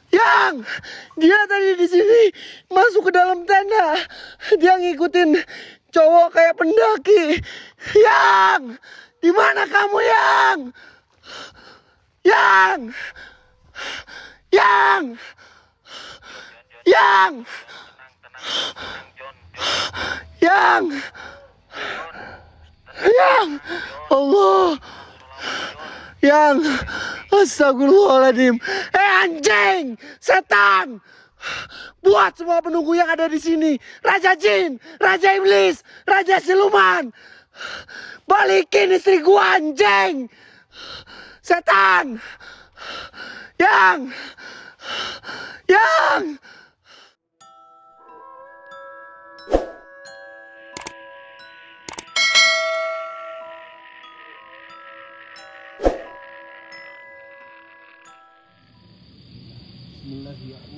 Yang, dia tadi di sini masuk ke dalam tenda. Dia ngikutin cowok kayak pendaki. Yang, di mana kamu Yang? Yang, Yang, Yang, Yang, Yang, Allah, Yang, astagfirullahaladzim. Anjing, setan, buat semua penunggu yang ada di sini. Raja Jin, Raja Iblis, Raja Siluman, balikin istri gua anjing. Setan, Yang, Yang.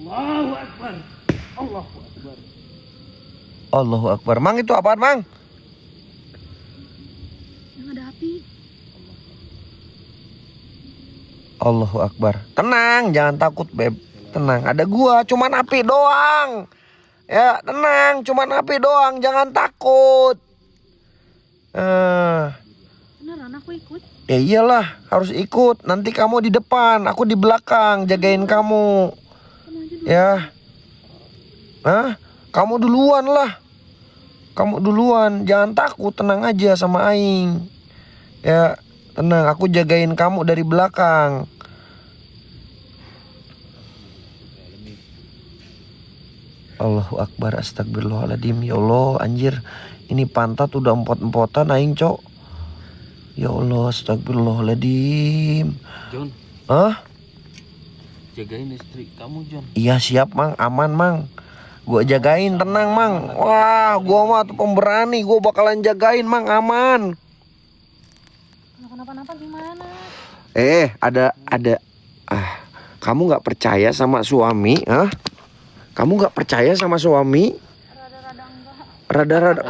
Allahu Akbar. Allahu Akbar. Allahu Akbar. Mang, itu apaan, Mang? Yang ada api. Allahu Akbar. Tenang, jangan takut, Beb. Tenang, ada gua, cuman api doang. Ya, tenang, cuman api doang, jangan takut. Beneran aku ikut. Ya iyalah, harus ikut. Nanti kamu di depan, aku di belakang jagain kamu. Ya. Hah? Kamu duluan lah. Kamu duluan, jangan takut, tenang aja sama aing. Ya, tenang, aku jagain kamu dari belakang. Allahu Akbar, astagfirullahaladzim. Ya Allah, anjir, ini pantat udah empot-empotan aing, Cok. Ya Allah, astagfirullahaladzim. John. Hah? Jagain istri kamu, John. Iya siap, Mang, aman, Mang. Gua jagain, tenang, Mang. Wah, gua mah tuh pemberani, gua bakalan jagain, Mang, aman. Kalau kenapa-napa gimana? Ada. Kamu nggak percaya sama suami? Hah? Kamu nggak percaya sama suami? Rada-rada enggak. Rada-rada.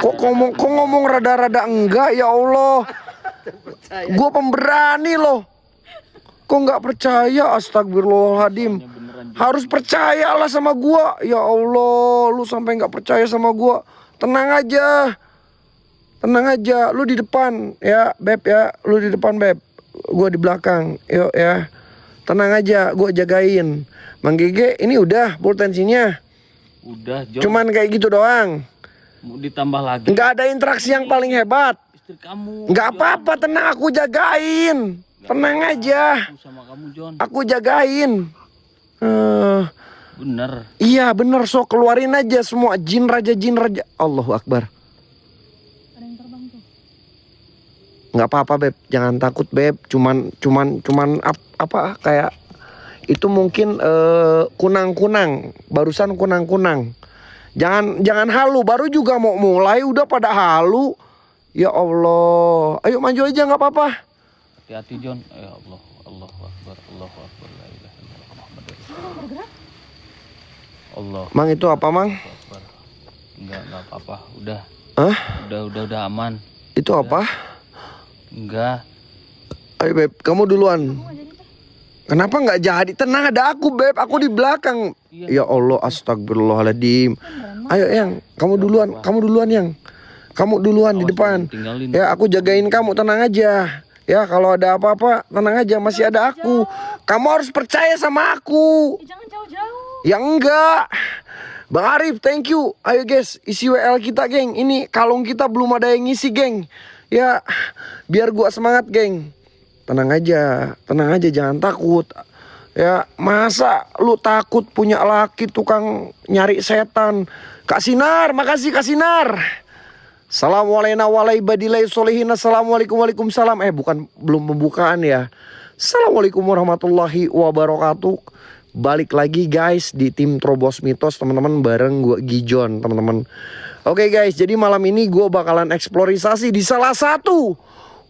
Kok ngomong rada-rada enggak? Ya Allah. Gue pemberani loh. Kok nggak percaya? Astagfirullahaladzim. Harus percayalah sama gua. Ya Allah, lu sampai nggak percaya sama gua. Tenang aja. Tenang aja. Lu di depan ya, Beb ya. Lu di depan, Beb. Gua di belakang. Yuk ya. Tenang aja, gua jagain. Mang Gege, ini udah pultensinya. Udah, John. Cuman kayak gitu doang. Mau ditambah lagi. Nggak ada interaksi yang paling hebat. Istri kamu. Nggak apa-apa, tenang, aku jagain. Tenang aja. Aku sama kamu, John. Aku jagain. Bener. Iya bener, so keluarin aja semua jin raja. Allahu Akbar. Ada yang terbang tuh. Nggak apa-apa, Beb, jangan takut, Beb. Cuman apa kayak itu mungkin kunang-kunang. Barusan kunang-kunang. Jangan halu, baru juga mau mulai udah pada halu. Ya Allah. Ayo maju aja, nggak apa-apa. Hati-hati, John. Ya Allah, Allahu Akbar, Allahu Akbar, la ilaha illallah Muhammadur Rasulullah. Allah. Mang, itu apa, Mang? Akbar. Enggak apa-apa. Udah. Hah? Udah aman. Itu apa? Enggak. Ayo, Beb, kamu duluan. Kenapa nggak jadi? Tenang, ada aku, Beb. Aku di belakang. Iya. Ya Allah, astagfirullahaladzim. Ayo, Yang. Kamu duluan. Kamu duluan, Yang. Kamu duluan di depan. Tinggalin. Ya, aku jagain kamu. Tenang aja. Ya, kalau ada apa-apa, tenang aja. Masih ada aku. Kamu harus percaya sama aku. Jangan jauh-jauh. Ya enggak. Bang Arif, thank you. Ayo guys, isi WL kita, geng. Ini kalung kita belum ada yang ngisi, geng. Ya, biar gua semangat, geng. Tenang aja, jangan takut. Ya, masa lu takut punya laki tukang nyari setan? Kak Sinar, makasih Kak Sinar. Assalamualaikum warahmatullahi wabarakatuh. Assalamualaikum, waalaikumsalam. Belum pembukaan ya. Assalamualaikum warahmatullahi wabarakatuh. Balik lagi guys di tim Trobos Mitos, teman-teman, bareng gue Gijon, teman-teman. Oke guys, jadi malam ini gue bakalan eksplorisasi di salah satu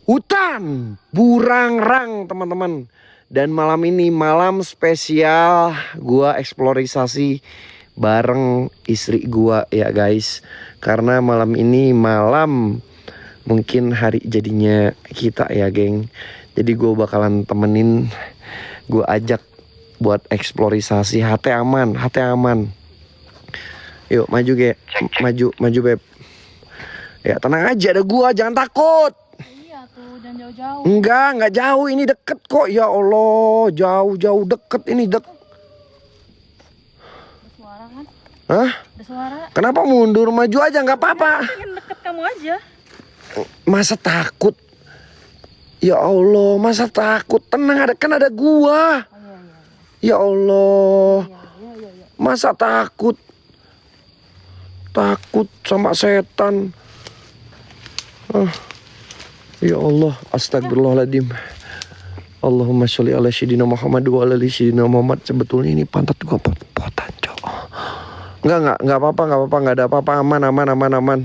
hutan Burangrang, teman-teman. Dan malam ini malam spesial, gue eksplorisasi bareng istri gue ya guys. Karena malam ini malam mungkin hari jadinya kita ya geng. Jadi gue bakalan temenin, gue ajak buat eksplorisasi. Hati aman, hati aman. Yuk maju Ge, maju Beb. Ya tenang aja, ada gua, jangan takut. Iya tuh, jangan jauh-jauh. Enggak jauh, ini deket kok. Ya Allah, jauh deket ini Ada suara kan? Hah? Ada suara. Kenapa mundur? Maju aja, nggak apa-apa. Pengen deket kamu aja. Masa takut? Ya Allah, masa takut? Tenang, kan ada gua. Oh, iya. Ya Allah, Iya. masa takut? Takut sama setan. Ya Allah, astagfirullahaladzim. Allahumma sholli ala sayyidina Muhammad wa ala ali sayyidina Muhammad. Sebetulnya ini pantat gua pot-potan, Cok. Enggak apa-apa, enggak ada apa-apa, aman.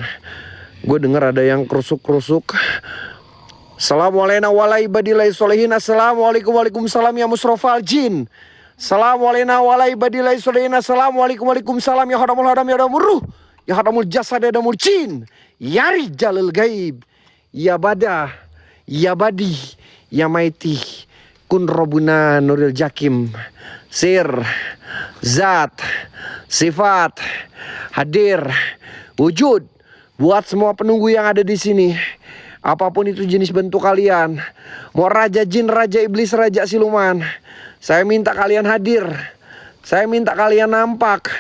Gue denger ada yang kerusuk-kerusuk. Assalamualaikum warahmatullahi wabarakatuh. Assalamualaikum waalaikumsalam ya musrofal jin. Assalamualaikum warahmatullahi wabarakatuh. Assalamualaikum waalaikumsalam ya hadamul hadam ya hadamul ruh. Ya hadamul jasad ya hadamul jin. Ya rijalul gaib. Ya badah. Ya badi. Ya maiti. Kun robuna nuril jakim. Sir. Zat. Sifat. Hadir. Wujud. Buat semua penunggu yang ada di sini. Apapun itu jenis bentuk kalian. Mau raja jin, raja iblis, raja siluman. Saya minta kalian hadir. Saya minta kalian nampak.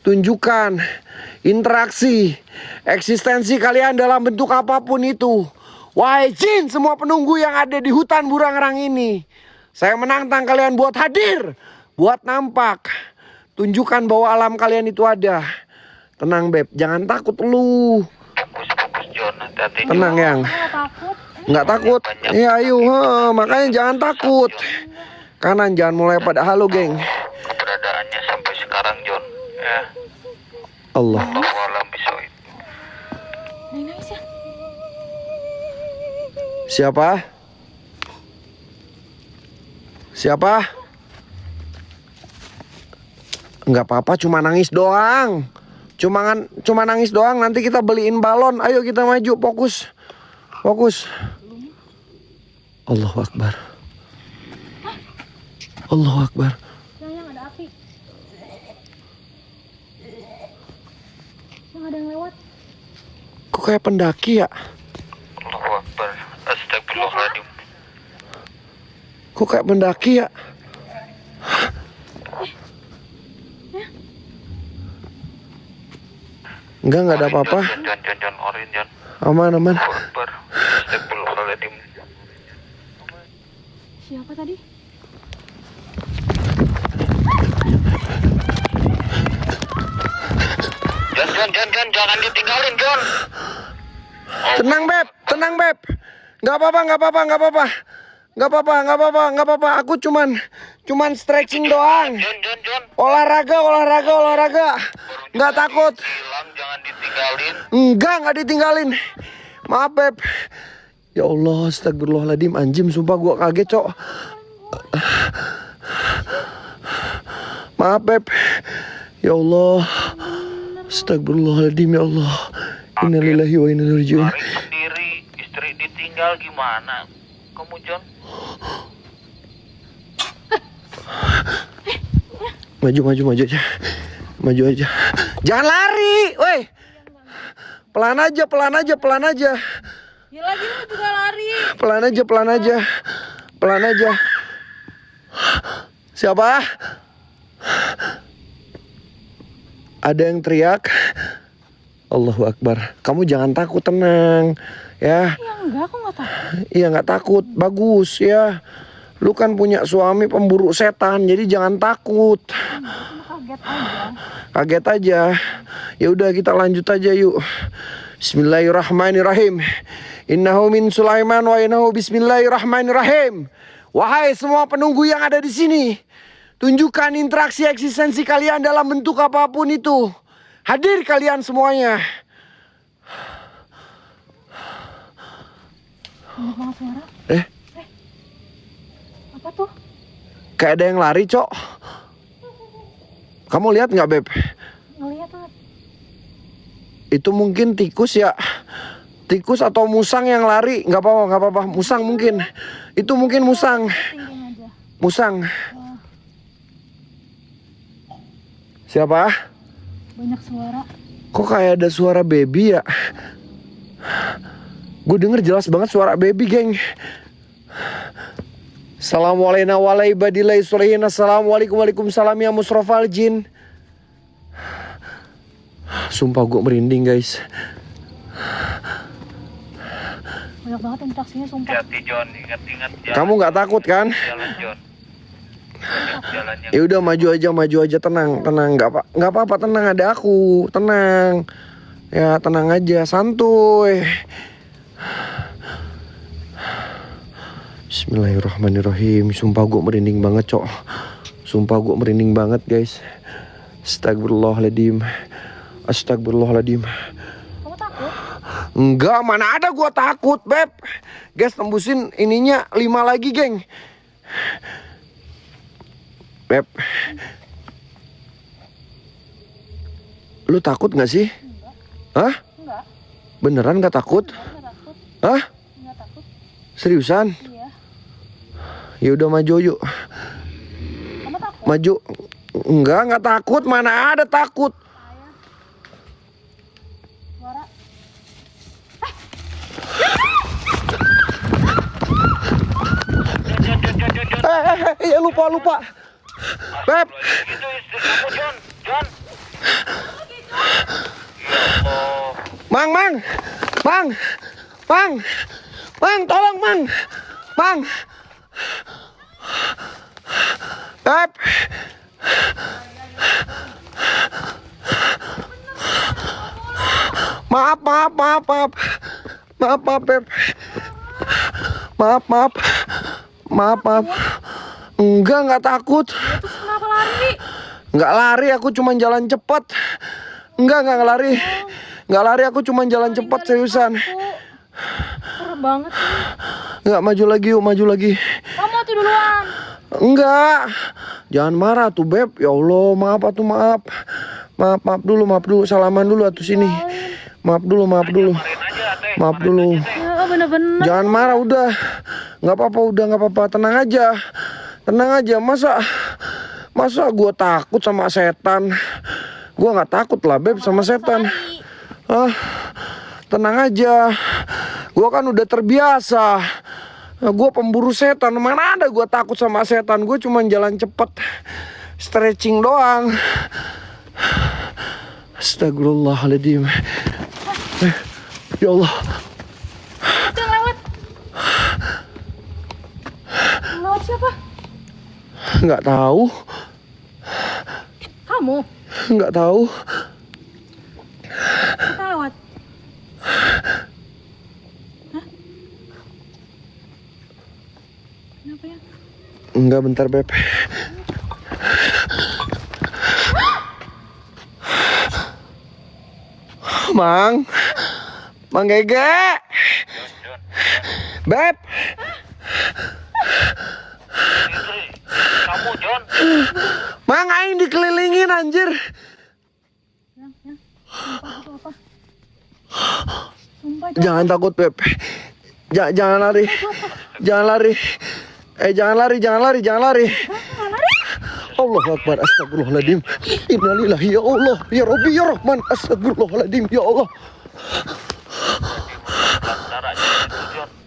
Tunjukkan interaksi, eksistensi kalian dalam bentuk apapun itu. Wahai jin, semua penunggu yang ada di hutan Burangrang ini. Saya menantang kalian buat hadir. Buat nampak. Tunjukkan bahwa alam kalian itu ada. Tenang Beb, jangan takut lu. Fokus John, hati-hati. Tenang yang. Nggak takut. Nggak takut. Ya ayo, makanya jangan takut. Kanan jangan mulai pada halo geng. Keberadaannya sampai sekarang John. Ya. Allah. Wallahualam bishawab. Nangis ya. Siapa? Siapa? Nggak apa-apa, cuma nangis doang. Cuma nangis doang. Nanti kita beliin balon. Ayo kita maju, fokus. Allahu Akbar. Allahu Akbar. Yang ada api. Yang ada yang lewat. Kok kayak pendaki ya? Allahu Akbar. Astagfirullahaladzim. Kok kayak pendaki ya? Enggak ada apa-apa. John, orin John. Aman. Allahu Akbar. Astagfirullahaladzim. Siapa tadi? John, jangan ditinggalin John. Tenang Beb. Nggak apa-apa. Aku cuman stretching doang. John. Olahraga. Nggak takut. Hilang, jangan ditinggalin. Nggak ditinggalin. Maaf Beb. Ya Allah, astagfirullahaladzim. Anjim, sumpah gua kaget, Cok. Maaf Beb. Ya Allah. Astagfirullahaladzim, ya Allah. Innalillahi wa inna ilaihi raji'un. Lari sendiri, istri ditinggal gimana? Kamu John? Maju aja. Jangan lari, woi. Pelan aja. Ya lagi lu juga lari. Pelan aja. Siapa? Ada yang teriak. Allahu Akbar. Kamu jangan takut, tenang. Ya. Ya enggak, aku nggak takut. Iya, nggak takut. Bagus ya. Lu kan punya suami pemburu setan, jadi jangan takut. Cuma kaget aja. Kaget aja. Ya udah, kita lanjut aja yuk. Bismillahirrahmanirrahim. Innahu min Sulaiman wa innahu bismillahirrahmanirrahim. Wahai semua penunggu yang ada di sini, tunjukkan interaksi eksistensi kalian dalam bentuk apapun itu. Hadir kalian semuanya. Banyak banget suara. Apa tuh? Kayak ada yang lari, Cok. Kamu lihat nggak, Beb? Ngeliat tuh. Itu mungkin tikus ya. Tikus atau musang yang lari. Nggak apa-apa. Musang mungkin. Itu mungkin musang. Tinggiin aja. Musang. Siapa? Banyak suara. Kok kayak ada suara baby ya? Gue denger jelas banget suara baby, geng. Assalamualaikum warahmatullahi wabarakatuh. Assalamualaikum waalaikumsalam ya musrofal jin. Sumpah gue merinding, guys. Banyak banget interaksinya sumpah. Hati John, ingat-ingat jalan. Kamu nggak takut kan? Jalan John. Banyak jalan yang Ya udah maju aja, tenang, nggak apa-apa, tenang, ada aku, tenang. Ya tenang aja, santuy. Bismillahirrahmanirrahim. Sumpah gue merinding banget, cok. Sumpah gue merinding banget, guys. Astagfirullahaladzim. Astagfirullahaladzim. Kamu takut? Enggak, mana ada gue takut, Beb. Guys, tembusin ininya 5 lagi, geng. Beb, lu takut gak sih? Hah? Enggak. Beneran gak takut? Enggak takut. Hah? Enggak takut. Seriusan? Iya. Ya udah maju yuk. Kamu takut? Maju. Enggak takut, mana ada takut. Ayah. Suara. Ya lupa. Beb. itu istri kamu John. John. Mang, tolong Mang. Beb. Maaf, Beb. Maaf. Enggak takut. Terus kenapa lari? Enggak lari, aku cuma jalan cepat. Enggak lari. Enggak lari, aku cuma jalan cepat, seriusan. Parah banget sih. Enggak, maju lagi. Kamu tuh duluan. Enggak. Jangan marah tuh, Beb. Ya Allah, maaf. Maaf dulu. Salaman dulu atuh sini. Maaf dulu. Maaf dulu. Ya bener-bener. Jangan marah udah. Nggak apa-apa. Tenang aja. Masa gue takut sama setan? Gue nggak takut lah, Beb, sama setan. Tenang aja. Gue kan udah terbiasa. Gue pemburu setan. Mana ada gue takut sama setan? Gue cuma jalan cepet, stretching doang. Astagfirullahaladzim. Ya Allah. Itu yang lewat. Yang lewat siapa? Nggak tahu. Kamu? Nggak tahu. Kita lewat. Hah? Kenapa ya? Enggak, bentar, Beb. Mang Gege. Beb. Kamu John. Mang, aing dikelilingin, anjir. Yang. Sumpah itu apa? Sumpah itu. Jangan takut, Beb. Jangan lari. Jangan lari. Allahu Akbar, astagfirullahaladzim. Innalillahi, ya Allah, ya Rabbi, ya Rahman, astagfirullahaladzim, ya Allah.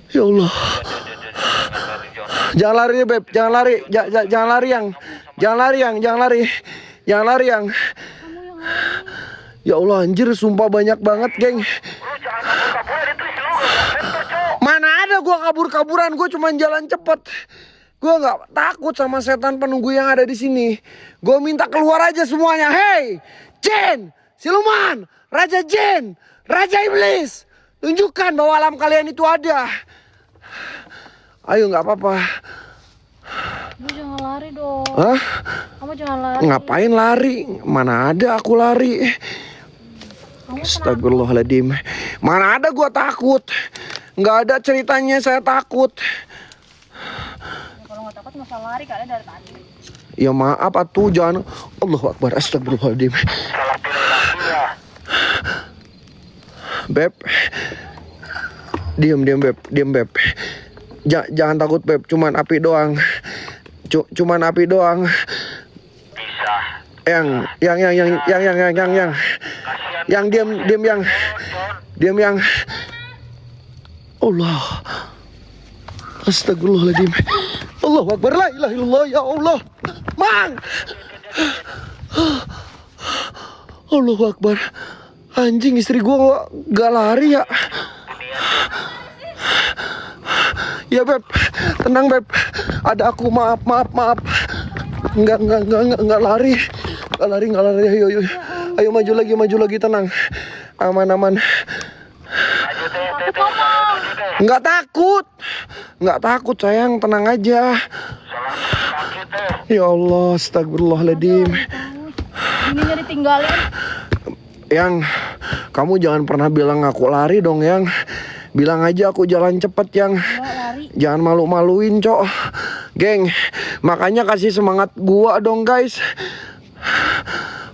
Ya Allah. Jangan lari, Beb, jangan lari. Jangan lari yang. Ya Allah, anjir, sumpah banyak banget, geng. Mana ada gua kabur-kaburan, gua cuma jalan cepet. Gua nggak takut sama setan penunggu yang ada di sini. Gua minta keluar aja semuanya. Hei, Jin, siluman, Raja Jin, Raja Iblis, tunjukkan bahwa alam kalian itu ada. Ayo, nggak apa-apa. Kamu jangan lari dong. Hah? Kamu jangan lari. Ngapain lari? Mana ada aku lari. Kamu Astagfirullahaladzim. Mana ada gua takut. Nggak ada ceritanya saya takut. kalau nggak takut nggak usah lari kalian dari tadi. Ya maaf atuh, jangan. Allahu Akbar, astagfirullahaladzim. Beb. Diam, Beb. Jangan takut, Beb. Cuman api doang. Cuman api doang. Bisa. Yang diam yang. Allah. Astagfirullahaladzim. Allahu Akbar, la ilaha illallah, ya Allah. Mang. Allahu Akbar. Anjing, istri gua gak lari ya. Ya Beb, tenang Beb. Ada aku, maaf. Enggak lari. Enggak lari. Ayo maju lagi, tenang. Aman. Enggak takut sayang, tenang aja. Ya Allah, astagfirullahaladzim. Ininya ditinggalin. Yang, kamu jangan pernah bilang aku lari dong yang. Bilang aja aku jalan cepet yang. Enggak lari. Jangan malu-maluin cok. Geng, makanya kasih semangat gua dong guys.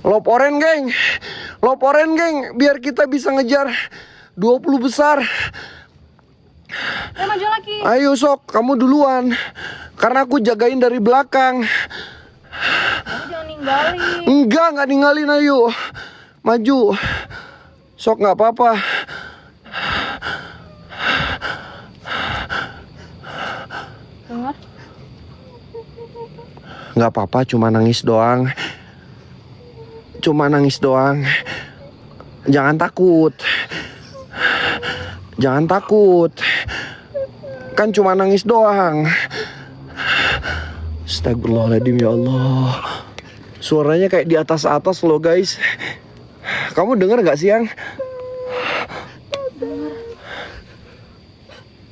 Loporen geng, biar kita bisa ngejar 20 besar. Maju lagi. Ayo sok, kamu duluan. Karena aku jagain dari belakang. Kamu jangan ninggalin. Enggak ninggalin, ayo. Maju. Sok, nggak apa-apa. Dengar? Nggak apa-apa, cuma nangis doang. Jangan takut. Kan cuma nangis doang. Astagfirullahaladzim, ya Allah. Suaranya kayak di atas-atas loh guys. Kamu denger gak sih yang?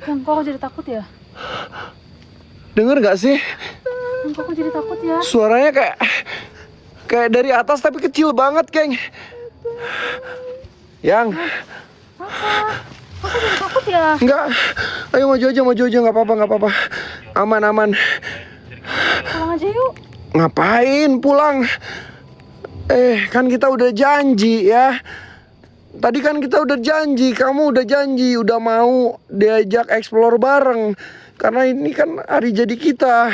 Yang kok jadi takut ya? Denger gak sih? Yang kok jadi takut ya? Suaranya kayak dari atas tapi kecil banget, geng. Yang? Apa? Aku jadi takut ya? Enggak. Ayo maju aja, nggak apa-apa. Aman. Pulang aja yuk. Ngapain pulang? Kan kita udah janji ya. Tadi kan kita udah janji, kamu udah janji, udah mau diajak explore bareng. Karena ini kan hari jadi kita.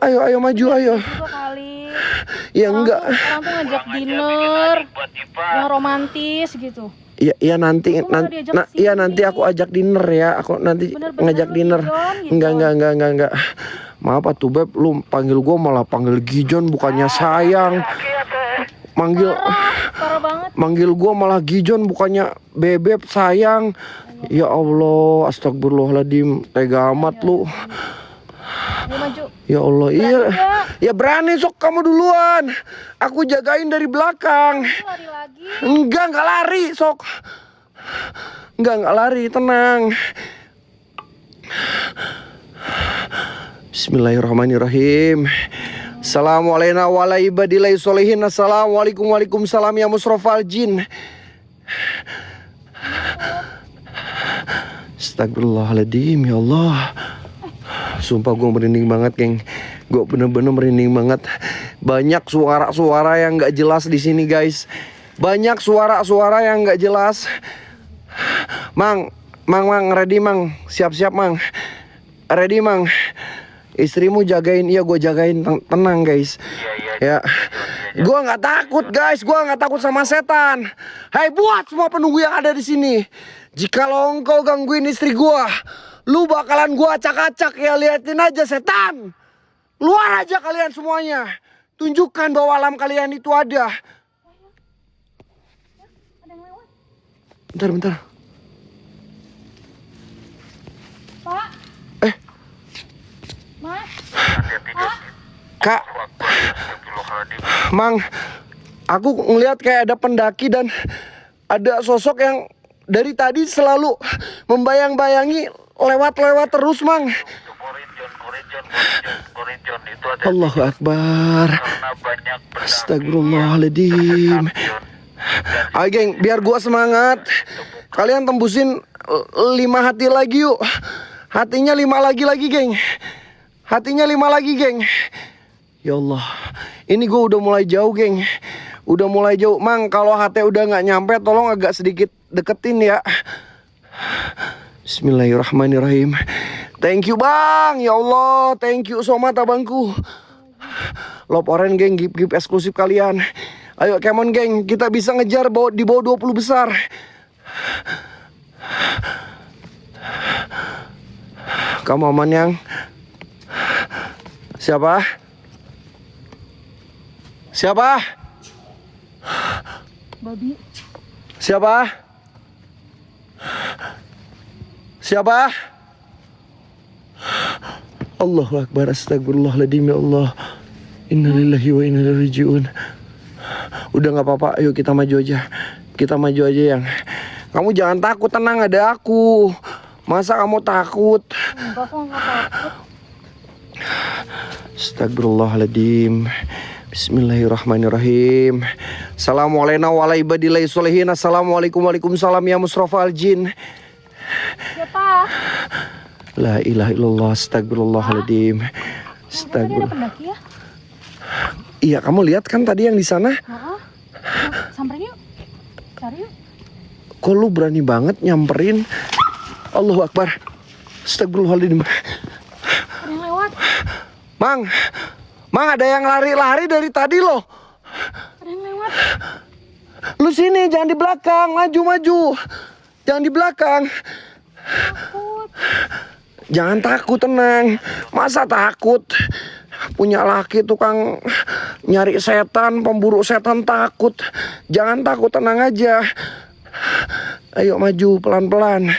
Ayo maju, ayo. Juga kali. Ya enggak. Orang tuh ngajak dinner yang romantis gitu. Iya nanti Aku malah diajak kesini. iya nanti aku ajak dinner ya. Aku nanti Bener-bener ngajak lu dinner. Gijon, gitu. Enggak. Maaf atuh Beb, lu panggil gua malah panggil Gijon bukannya sayang. Parah banget. Manggil gua malah Gijon bukannya Bebeb sayang. Ya Allah, astagfirullahaladzim, tega amat lu. Ayo maju. Ya Allah, iya. Enggak. Ya berani sok, kamu duluan. Aku jagain dari belakang. Aku lari lagi. Enggak lari sok. Enggak lari, tenang. Bismillahirrahmanirrahim. Assalamualaikum warahmatullahi wabarakatuh. Assalamualaikum waalaikumsalam ya musrofal jin. Astagfirullahaladzim, ya Allah. Sumpah gue merinding banget, geng. Gue bener-bener merinding banget. Banyak suara-suara yang gak jelas di sini, guys. Banyak suara-suara yang gak jelas. Mang, ready Mang. Siap-siap Mang. Ready Mang. Istrimu jagain, iya gue jagain. Tenang guys. Ya. Gue nggak takut guys, gue nggak takut sama setan. Hai buat semua penunggu yang ada di sini. Jikalau engkau gangguin istri gue, lu bakalan gue acak-acak ya, liatin aja setan. Luar aja kalian semuanya. Tunjukkan bahwa alam kalian itu ada. Bentar. Pak. Mas. Kak, Mang, aku ngeliat kayak ada pendaki dan ada sosok yang dari tadi selalu membayang-bayangi lewat-lewat terus, Mang. Allahu Akbar. Astagfirullahaladzim. Ayo geng, biar gua semangat. Kalian tembusin 5 hati lagi yuk. Hatinya 5 lagi geng. Hatinya 5 lagi geng. Ya Allah, ini gue udah mulai jauh geng. Udah mulai jauh. Mang, kalau hati udah gak nyampe, tolong agak sedikit deketin ya. Bismillahirrahmanirrahim. Thank you bang, ya Allah. Thank you so much abangku. Love Orange geng, gift eksklusif kalian. Ayo come on geng, kita bisa ngejar di bawah 20 besar. Kamu aman yang? Siapa? Siapa? Babi. Siapa? Siapa? Allahu Akbar, astagfirullahaladzim, ya Allah. Innalillahi wa inna ilaihi raji'un. Udah gak apa-apa, ayo kita maju aja. Kita maju aja yang. Kamu jangan takut, tenang, ada aku. Masa kamu takut? Enggak kok, enggak takut. Astagfirullahaladzim. Bismillahirrahmanirrahim. Assalamualaikum warahmatullahi wabarakatuh. Assalamualaikum waalaikumsalam ya Musrafa al-Jin. Siapa? La ilaha illallah. Astagfirullahaladzim. Tadi ada Astagfirullah. pendaki ya? Iya, kamu lihat kan tadi yang di sana? Heeh. Samperin yuk. Cari yuk. Kok lu berani banget nyamperin? Allahu Akbar. Astagfirullahaladzim. Ada yang lewat. Mang, ada yang lari-lari dari tadi loh. Ada yang lewat. Lu sini, jangan di belakang, maju. Jangan di belakang. Takut. Jangan takut, tenang. Masa takut? Punya laki tukang nyari setan, pemburu setan takut. Jangan takut, tenang aja. Ayo maju pelan-pelan.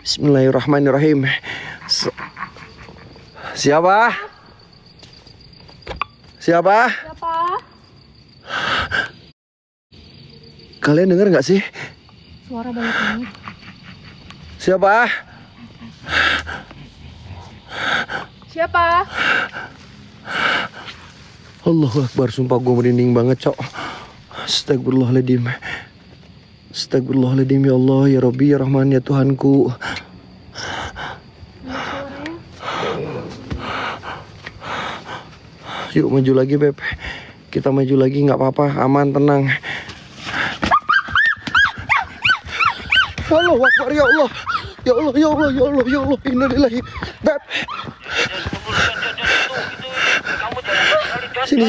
Bismillahirrahmanirrahim. Siapa? Siapa? Siapa? Kalian dengar nggak sih? Suara banyak banget. Siapa? Siapa? Allahu Akbar, sumpah gue merinding banget, cok. Astagfirullahaladzim. Astagfirullahaladzim, ya Allah, ya Rabbi, ya Rahman, ya Tuhanku. Yuk maju lagi, Beb. Kita maju lagi, nggak apa-apa, aman, tenang. Allahu Akbar, ya Allah. Ya Allah, ya Allah, ya Allah, ya Allah. Innalillahi. Beb. Sini.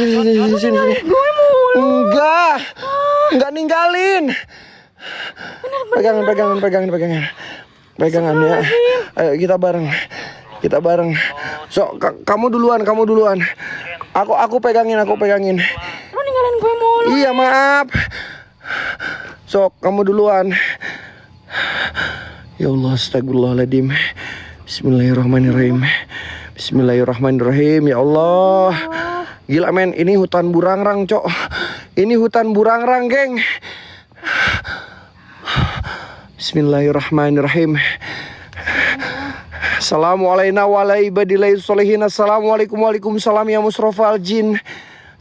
Enggak ninggalin. Pegangan ya. Ayo kita bareng. So, kamu duluan. Aku pegangin. Lu ninggalin gue mulu. Iya, maaf. So, kamu duluan. Ya Allah, astagfirullahaladzim. Bismillahirrahmanirrahim. Ya Allah. Gila men, ini hutan burangrang, cok. Ini hutan burangrang, geng. Bismillahirrahmanirrahim. Assalamualaikum warahmatullahi wabarakatuh. Assalamualaikum waalaikumsalam ya Musrafa al-Jin.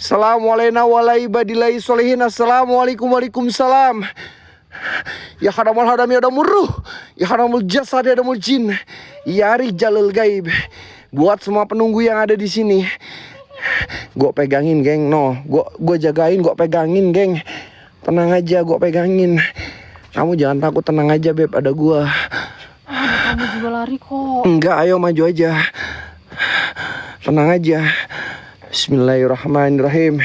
Assalamualaikum warahmatullahi wabarakatuh. Assalamualaikum waalaikumsalam. Ya haramul hadam ya damur ruh. Ya haramul jasad ya damul jin. Ya rijalul gaib. Buat semua penunggu yang ada di sini, gue pegangin, geng. Gue jagain, gue pegangin, geng. Tenang aja, gue pegangin. Kamu jangan takut, tenang aja, Beb, ada gue. Kamu juga lari kok. Enggak, ayo maju aja. Tenang aja. Bismillahirrahmanirrahim.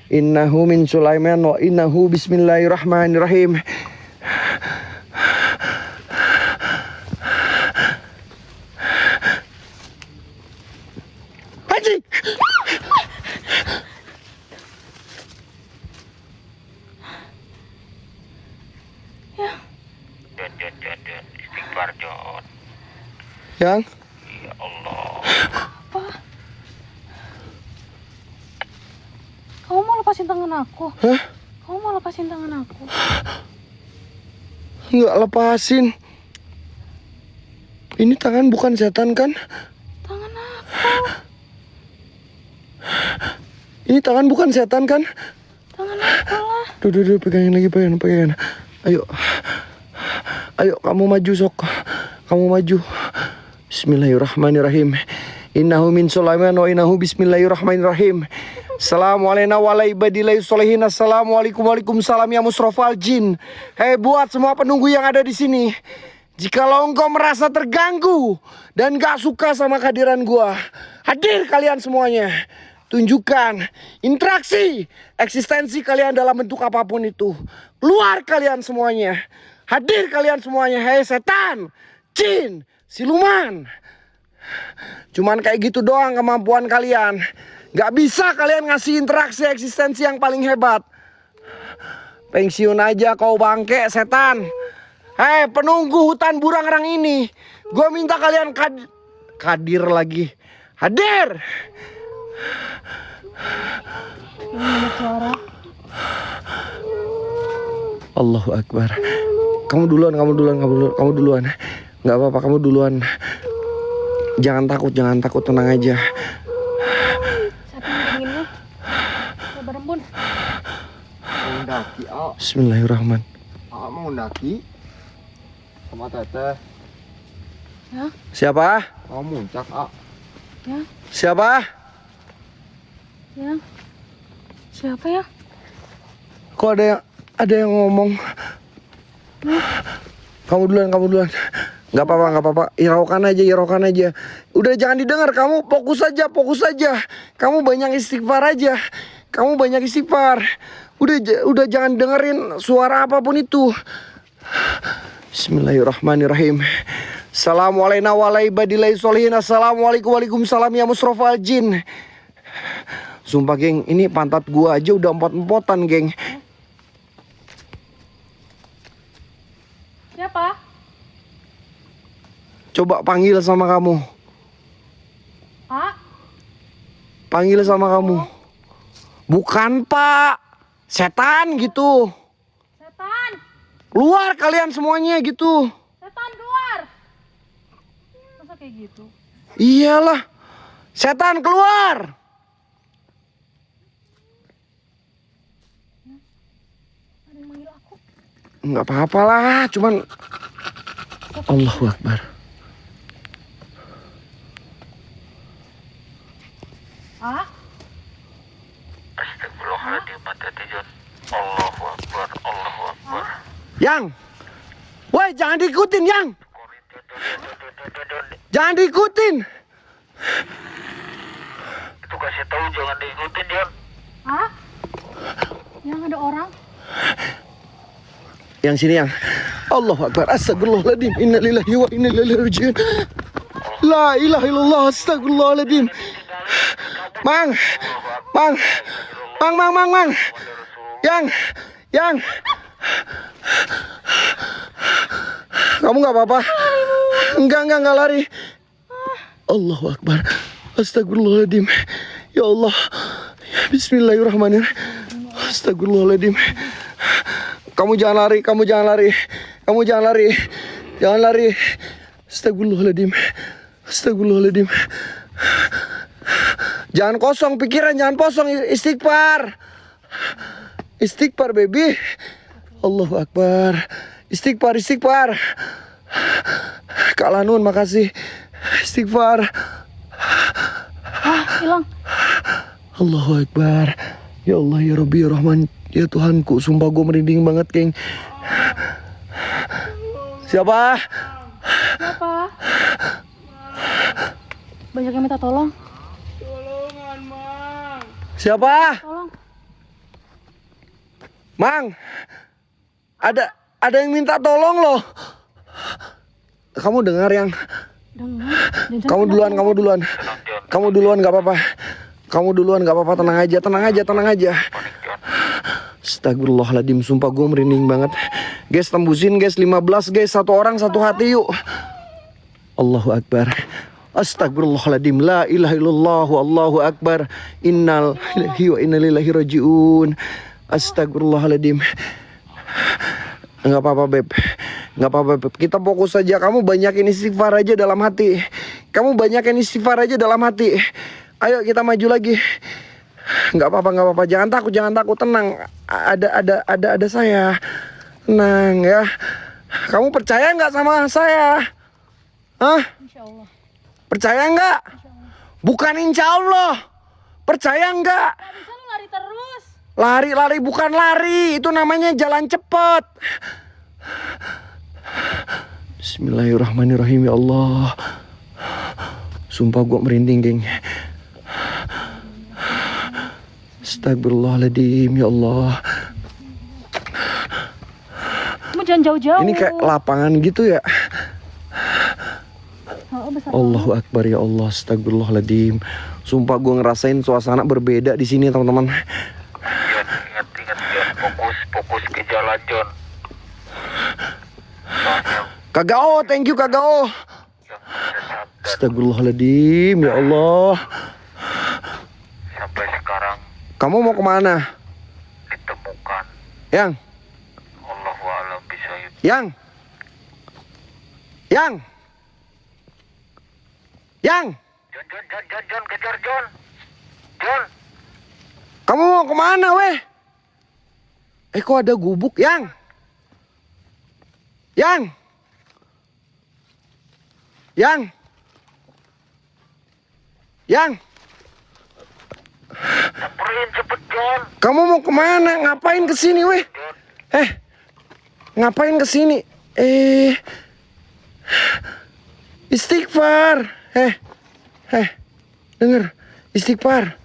Innahu min Sulaiman wa innahu bismillahirrahmanirrahim. Haji. Istighfar, Jon. Yang? Ya Allah. Apa? Kamu mau lepasin tangan aku? Hah? Kamu mau lepasin tangan aku? Enggak lepasin. Ini tangan bukan setan kan? Tangan aku. Ini tangan bukan setan kan? Tangan aku lah. Duh, pegangin lagi, pegangin. Ayo, kamu maju, sok. Kamu maju. Bismillahirrahmanirrahim. Innahu min Sulaiman wa innahu bismillahirrahmanirrahim. Assalamualaikum warahmatullahi wabarakatuh. Assalamualaikum waalaikumsalam ya Musrafa al-Jin. Hei, buat semua penunggu yang ada di sini, jikalau engkau merasa terganggu dan gak suka sama kehadiran gua, hadir kalian semuanya. tunjukkan interaksi eksistensi kalian dalam bentuk apapun itu. Keluar kalian semuanya. Hadir kalian semuanya. Hei setan, jin, siluman. Cuman kayak gitu doang kemampuan kalian. Gak bisa kalian ngasih interaksi eksistensi yang paling hebat. Pensiun aja kau bangke setan. Hei penunggu hutan burangrang ini, gue minta kalian kadir lagi. Hadir. Allahu Akbar. Kamu duluan. Gak apa-apa, kamu duluan. Jangan takut, tenang aja. Sabar Bun. Mendaki, Bismillahirrahmanirrahim. mau mendaki sama teteh. Ya, Siapa? Mau muncak, ya, Siapa? ya. Siapa ya? Kok ada yang ngomong? Kamu duluan. Gak apa-apa. Iraukan aja. Udah jangan didengar, kamu fokus aja. Kamu banyak istighfar aja. Udah jangan dengerin suara apapun itu. Bismillahirrahmanirrahim. Assalamualaikum warahmatullahi wabarakatuh. Assalamualaikum waalaikumsalam ya musrofal jin. Sumpah geng, ini pantat gua aja udah empot-empotan geng. Siapa? Coba panggil sama kamu. Panggil sama kamu. Bukan pak, setan gitu. Setan! Keluar kalian semuanya gitu. Setan keluar! Masa kayak gitu? Iyalah, setan keluar. Ada yang manggil aku. Nggak apa-apa lah, cuman Allahu Akbar. Astagfirullahaladzim, hati-hati John. Allahu Akbar, Allahu Akbar. Yang, woi jangan diikutin yang. Jangan diikutin. Itu kasih tahu jangan diikutin John. Yang ada orang? Yang sini yang. Allahu Akbar. Astagfirullahaladzim. Innalillahi wa inna ilaihi raji'un. La ilaha illallah. Astagfirullahaladzim. Mang. Yang. Kamu nggak apa-apa? Enggak lari. Allahu Akbar. Astagfirullahaladzim. Ya Allah. Bismillahirrahmanirrahim. Astagfirullahaladzim. Kamu jangan lari. Jangan lari. Astagfirullahaladzim. Jangan kosong pikiran, jangan kosong. Istighfar baby. Allahu Akbar. Istighfar. Kak Lanun makasih. Istighfar. Hilang. Allahu Akbar. Ya Allah ya Rabbi ya Rahman. Ya Tuhanku, sumpah gue merinding banget geng. Siapa? Banyak yang minta tolong. Siapa? Tolong. Mang. Ada yang minta tolong loh. Kamu dengar yang? Dengar. Kamu duluan gak apa-apa. Tenang aja. Astagfirullahaladzim, sumpah gue merinding banget. Guys, tembusin guys, 15 guys, satu orang satu hati yuk. Allahu Akbar. Astagfirullahaladzim, la ilaha illallah, Allahu Akbar. Innal lillahi wa inna ilaihi raji'un. Astagfirullahaladzim. Enggak apa-apa beb. Kita fokus saja. Kamu banyakin istighfar aja dalam hati. Ayo kita maju lagi. Enggak apa-apa. Jangan takut, tenang. Ada saya. Tenang ya. Kamu percaya nggak sama saya? Hah? Insya Allah. Percaya nggak? Bukan insya Allah. Percaya nggak? Gak bisa lu lari terus. Lari bukan lari. Itu namanya jalan cepat. Bismillahirrahmanirrahim ya Allah. Sumpah gue merinding geng. Astagfirullahaladzim, ya Allah. Kamu jangan jauh-jauh. Ini kayak lapangan gitu ya. Oh, besar. Allahu Akbar, ya Allah. Astagfirullahaladzim. Sumpah gue ngerasain suasana berbeda di sini, teman-teman. Jon, ingat Jon, fokus ke jalan Jon. Soalnya Kagao, thank you Kagao. yang bisa sadar Astagfirullahaladzim, ya Allah. sampai sekarang Kamu mau kemana? ditemukan. Yang? Allahu a'lam bishawab. Yang? Yang? Yang? Jon, kejar Jon. Jon, Kamu mau kemana, weh? Kok ada gubuk, Yang? Yang? Yang? Yang? samperin cepet Jon. Kamu mau kemana? Ngapain kesini, weh? Jon, Ngapain kesini? Istighfar. Denger. Istighfar.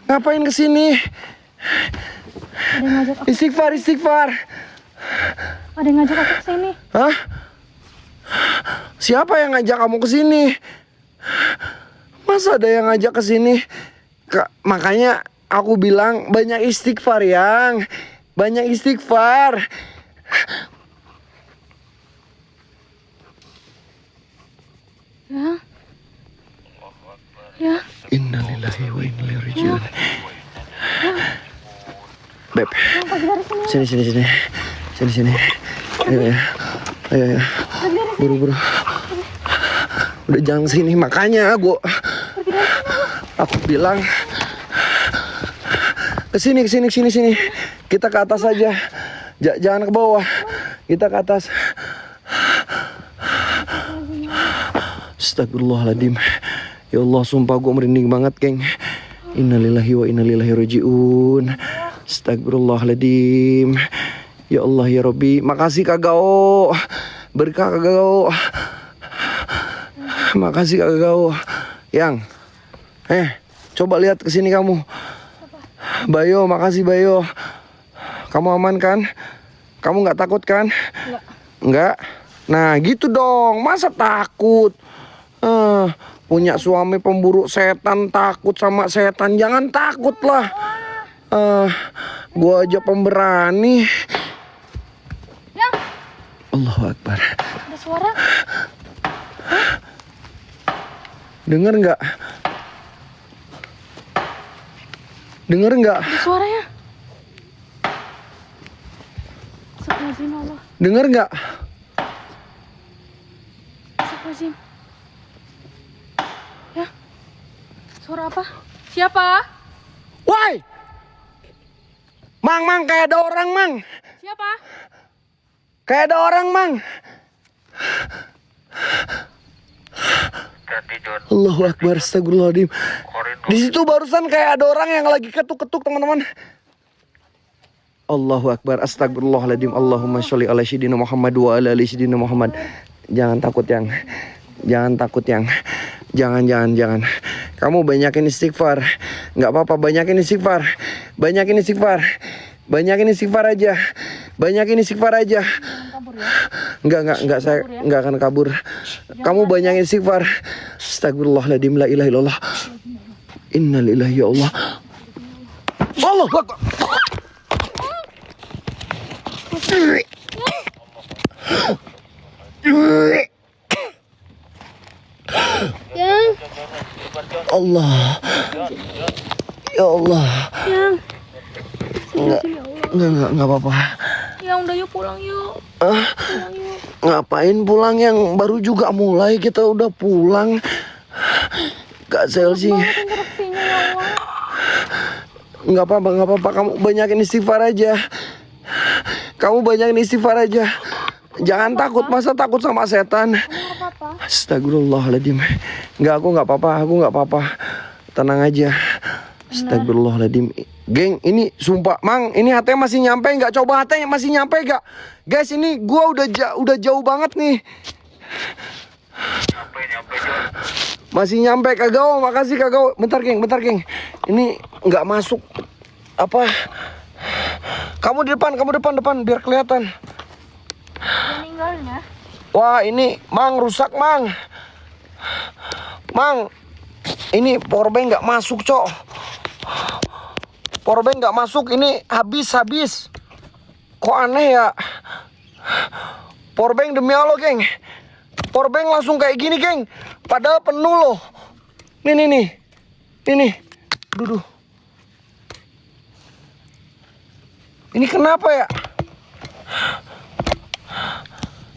Ngapain kesini? Ada yang ngajak aku. Istighfar. Ada yang ngajak aku kesini. Hah? Siapa yang ngajak kamu kesini? Masa ada yang ngajak kesini? Makanya aku bilang banyak istighfar, Yang. Banyak istighfar. Ya. Innalillahi wa inna ilaihi raji'un. Beb, sini. Ayo. Buru. Udah jangan sini, makanya aku bilang kesini. Kita ke atas aja. Jangan ke bawah. Kita ke atas. Astagfirullahaladzim. Ya Allah, sumpah gue merinding banget, geng. Innalillahi wa inna ilaihi raji'un. Astagfirullahaladzim. Ya Allah, ya Rabbi. Makasih Kagao. Berkah Kagao. Makasih Kagao. Yang. Coba lihat ke sini kamu. Bayo, makasih Bayo. Kamu aman kan? Kamu nggak takut kan? Enggak. Nah, gitu dong. Masa takut? Punya suami pemburu setan, takut sama setan. Jangan takut lah. Gua aja pemberani. Yang. Allahu Akbar. Ada suara. Dengar nggak? Ada suaranya. Astagfirullahaladzim, Allah. Dengar nggak? Astagfirullahaladzim. Ya. Suara apa? Siapa? Woi! Mang, kayak ada orang, Mang. Siapa? Kayak ada orang, Mang. hati Jon. Allahu Akbar, astagfirullahaladzim. Korin Di situ barusan kayak ada orang yang lagi ketuk-ketuk, teman-teman. Allahu Akbar, astagfirullahaladzim. Allahumma sholli ala sayyidina Muhammad wa ala ali sayyidina Muhammad. Jangan takut, Yang. Jangan takut, Yang. Jangan. Kamu banyakin istighfar. Nggak apa-apa, banyakin istighfar. Banyakin istighfar aja. Kabur ya. Enggak, saya enggak akan kabur. Kamu banyakin istighfar. Astagfirullahaladzim, la ilaha illallah. Innalillahi, ya Allah. Allahu Akbar. Yang. Allah. Ya Allah. Yang. Enggak. Sini, ya Allah. Enggak apa-apa. Yang udah yuk pulang yuk. Pulang yuk. Ngapain pulang, Yang baru juga mulai kita udah pulang. Kak Selsi. Interupsinya ya Allah. Enggak apa-apa. Kamu banyakin istighfar aja. Jangan takut, masa takut sama setan? Kamu nggak apa-apa? Astagfirullahaladzim. Aku nggak apa-apa. Tenang aja. Astagfirullahaladzim. Geng, ini sumpah, Mang, ini HT masih nyampe nggak? Coba HT masih nyampe nggak? Guys, ini gua udah jauh banget nih. nyampe Jon. Masih nyampe Kagao, makasih Kagao. Bentar geng. Ini nggak masuk. Apa? Kamu di depan, biar kelihatan. Meninggalnya. Wah ini Mang rusak Mang. Mang, ini powerbank nggak masuk cok. Powerbank nggak masuk, ini habis. Kok aneh ya? Powerbank demi Allah geng. Powerbank langsung kayak gini geng. Padahal penuh loh. Nih. Duduh. Ini kenapa ya?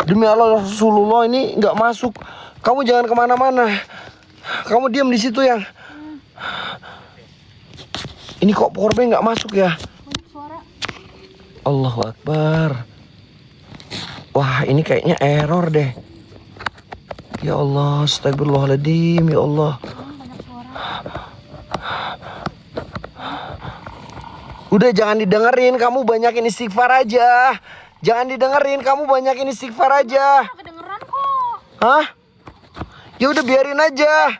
Demi Allah Rasulullah ini nggak masuk. Kamu jangan kemana-mana. Kamu diam di situ yang. Ini kok powerbank nggak masuk ya? Banyak suara. Allahu Akbar. Wah ini kayaknya error deh. Ya Allah, astagfirullahaladzim, ya Allah. Banyak suara. Udah jangan didengerin, kamu banyakin istighfar aja. Jangan didengerin, kamu banyakin istighfar aja. Kedengeran kok. Hah? Ya udah biarin aja.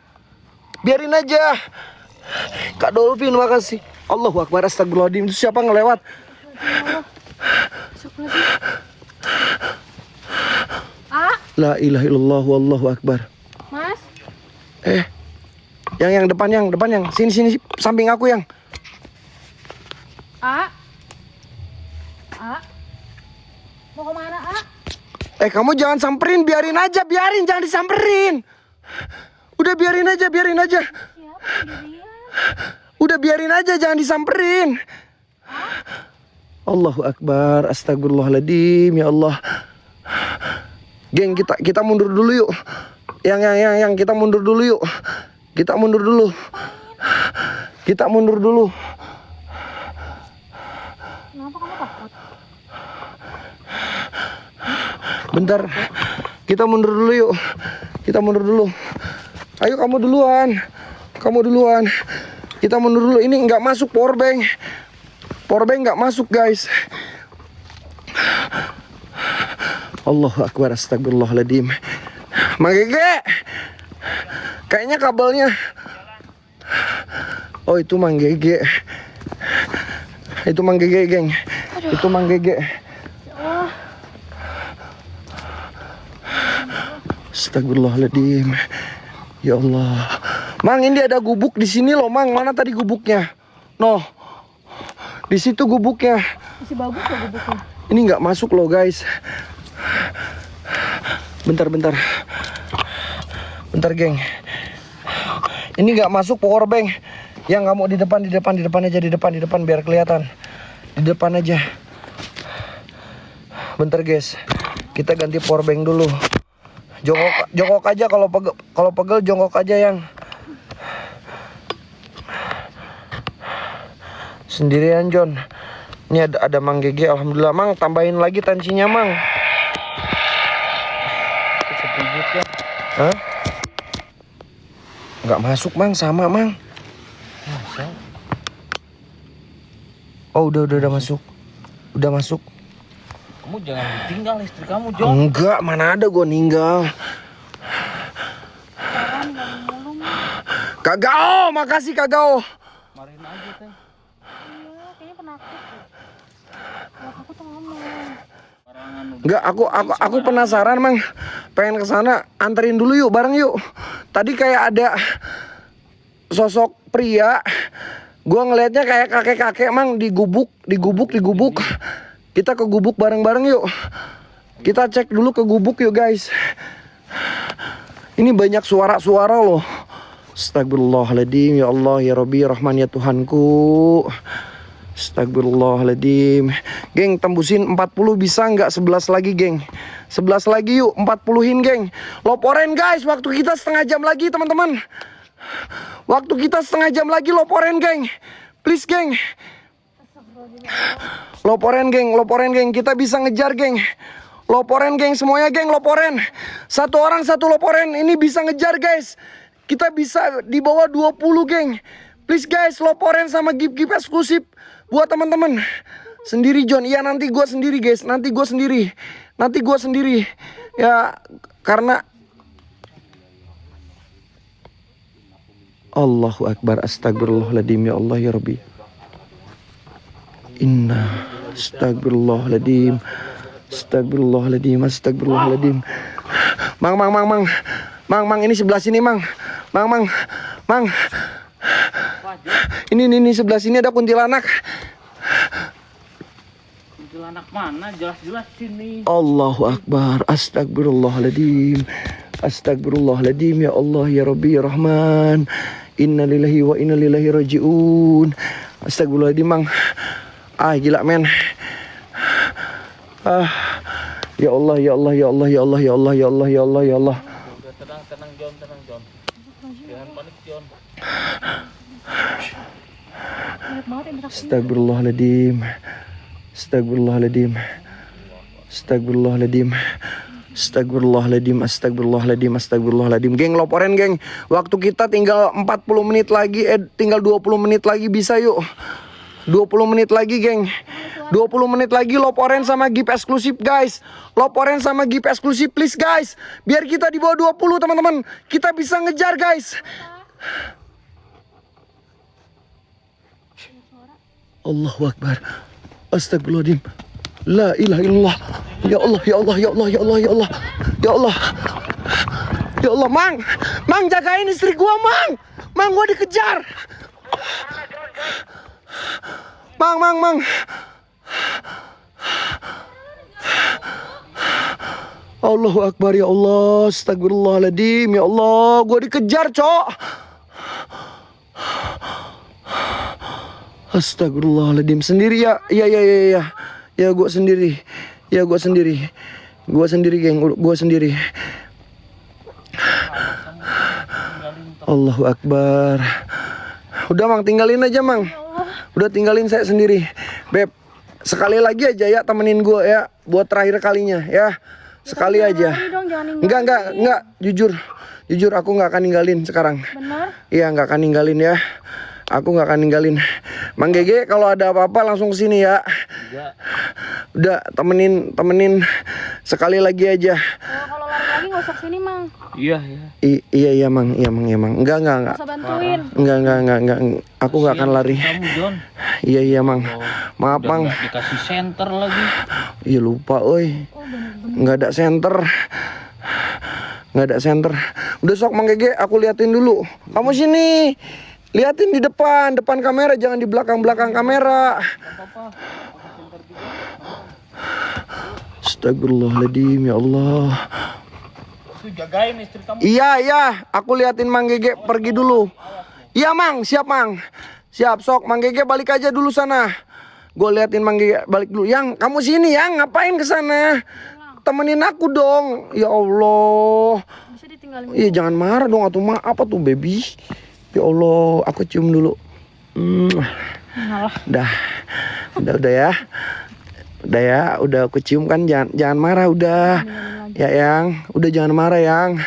Kak Dolphin makasih. Allahu Akbar, astagfirullahaladzim. Itu siapa ngelewat? La ilaha illallah wallahu akbar. Mas. Yang depan yang. Sini samping aku yang. Mau kemana Kamu jangan samperin, biarin jangan disamperin. Udah biarin aja. Siapa sendirian? Udah biarin aja, jangan disamperin. Allahu Akbar, astagfirullahaladzim, ya Allah. Geng, kita mundur dulu yuk. Yang kita mundur dulu yuk. Kita mundur dulu. Kenapa kamu takut? Bentar. Kita mundur dulu yuk. Ayo kamu duluan. Kita mundur dulu. Ini nggak masuk powerbank. Powerbank nggak masuk guys. Allahu Akbar, astagfirullahaladzim. Mang Gege, kayaknya kabelnya. Oh itu Mang Gege. Geng. Itu Mang Gege. Astagfirullahaladzim. Ya Allah. Mang, ini ada gubuk di sini loh, Mang. Mana tadi gubuknya? Noh. Di situ gubuknya. Masih bagus ya gubuknya. Ini nggak masuk loh, guys. Bentar, geng. Ini nggak masuk powerbank. Yang kamu di depan aja, biar kelihatan. Di depan aja. Bentar, guys. Kita ganti powerbank dulu. Jongkok aja kalau pegel jongkok aja yang. Sendirian John. Ini ada Mang Gege, alhamdulillah. Mang, tambahin lagi tensinya, Mang. Hah? Nggak masuk, Mang, sama, Mang. Oh, udah masuk. Udah masuk. Kamu jangan ditinggal istri kamu, John. Enggak, mana ada gue ninggal. Kagao, makasih Kagao. Marahin aja, Teh. Iya, kayaknya penakut. Kalau aku tuh ngomong. Enggak, aku penasaran, Mang. Pengen kesana, anterin dulu yuk, bareng yuk. Tadi kayak ada sosok pria. Gua ngelihatnya kayak kakek-kakek, Mang, di gubuk. Kita ke gubuk bareng-bareng yuk. Kita cek dulu ke gubuk yuk, guys. Ini banyak suara-suara loh. Astagfirullahaladzim, ya Allah, ya Rabbi, ya Rahman, ya Tuhanku. Astagfirullahaladzim. Geng, tembusin 40 bisa nggak? 11 lagi, geng. 11 lagi yuk, 40-in, geng. Loporen, guys, waktu kita setengah jam lagi, teman-teman. Waktu kita setengah jam lagi, loporen, geng. Please, geng. Loporen, geng. Kita bisa ngejar, geng. Loporen, geng, semuanya, geng, loporen. Satu orang, satu loporen. Ini bisa ngejar, guys. Kita bisa di bawah 20, geng. Please, guys, loporen sama gift eksklusif buat teman-teman. Sendiri, John. Iya, nanti gue sendiri, guys. Nanti gue sendiri. Ya, karena Allahu Akbar, astagfirullahaladzim ya Allah ya Rabbi. Inna astagfirullahaladzim. Astagfirullahaladzim, astagfirullahaladzim. Mang, ini sebelah sini, Mang. Ini sebelah sini ada kuntilanak. Kuntilanak mana? Jelas-jelas sini. Allahu Akbar, astagfirullahaladzim. Astagfirullahaladzim ya Allah ya Rabbi ya Rahman. Inna lillahi wa inna ilaihi raji'un. Astagfirullahaladzim, Mang. Gila men. Ya Allah, ya Allah, ya Allah, ya Allah, ya Allah, ya Allah, ya Allah, ya Allah. Tenang John. Jangan panik John. Banyak banget yang bersaksi. Astagfirullahaladzim. Astagfirullahaladzim. Astagfirullahaladzim. Astagfirullahaladzim. Astagfirullahaladzim. Astagfirullahaladzim. Geng, loporen geng. Waktu kita tinggal 40 menit lagi. Tinggal 20 menit lagi, bisa yuk. 20 menit lagi geng. 20 menit lagi loporen sama gift eksklusif guys. Loporen sama gift eksklusif please guys. Biar kita di bawah 20 teman-teman. Kita bisa ngejar guys. Allahu Akbar. Astagfirullahaladzim. La ilaha illallah. Ya Allah, ya Allah, ya Allah, ya Allah, ya Allah. Ya Allah. Ya Allah, Mang jagain istri gua, Mang gua dikejar. Mang. Allahu Akbar ya Allah. Astagfirullahaladzim ya Allah. Gua dikejar, Cok. Astagfirullahaladzim. Sendiri ya. Iya. Ya gua sendiri. Gua sendiri geng. Gua sendiri. Allahu Akbar. Udah Mang, tinggalin aja Mang. Udah tinggalin saya sendiri. Beb, sekali lagi aja ya temenin gue ya. Buat terakhir kalinya ya. Sekali aja. Enggak. Jujur aku nggak akan ninggalin sekarang. Benar? Iya, nggak akan ninggalin ya. Aku nggak akan ninggalin. Mang Gege kalau ada apa-apa langsung kesini ya. Udah temenin sekali lagi aja. Kalau lari lagi nggak usah kesini, Mang. Iya. Iya Mang. Enggak. Nggak usah bantuin. Enggak. Aku nggak akan lari. Kamu John. Iya Mang. Maaf Mang. Nggak dikasih senter lagi. Iya lupa, oi. Oh bener-bener. Nggak ada senter. Udah sok Mang Gege, aku liatin dulu. Kamu sini. Liatin di depan kamera, jangan di belakang kamera. Astagfirullahaladzim ya Allah. Itu jagain istri kamu. Iya, aku liatin Mang Gege pergi dulu. Iya Mang, siap Mang. Siap, sok Mang Gege balik aja dulu sana. Gue liatin Mang Gege balik dulu. Yang, kamu sini yang, ngapain ke sana? Temenin aku dong. Ya Allah. Bisa ditinggalin. Iya jangan marah dong atau apa tuh baby. Ya Allah, aku cium dulu. Udah ya. Udah aku cium kan, jangan marah udah. Ya yang, udah jangan marah yang.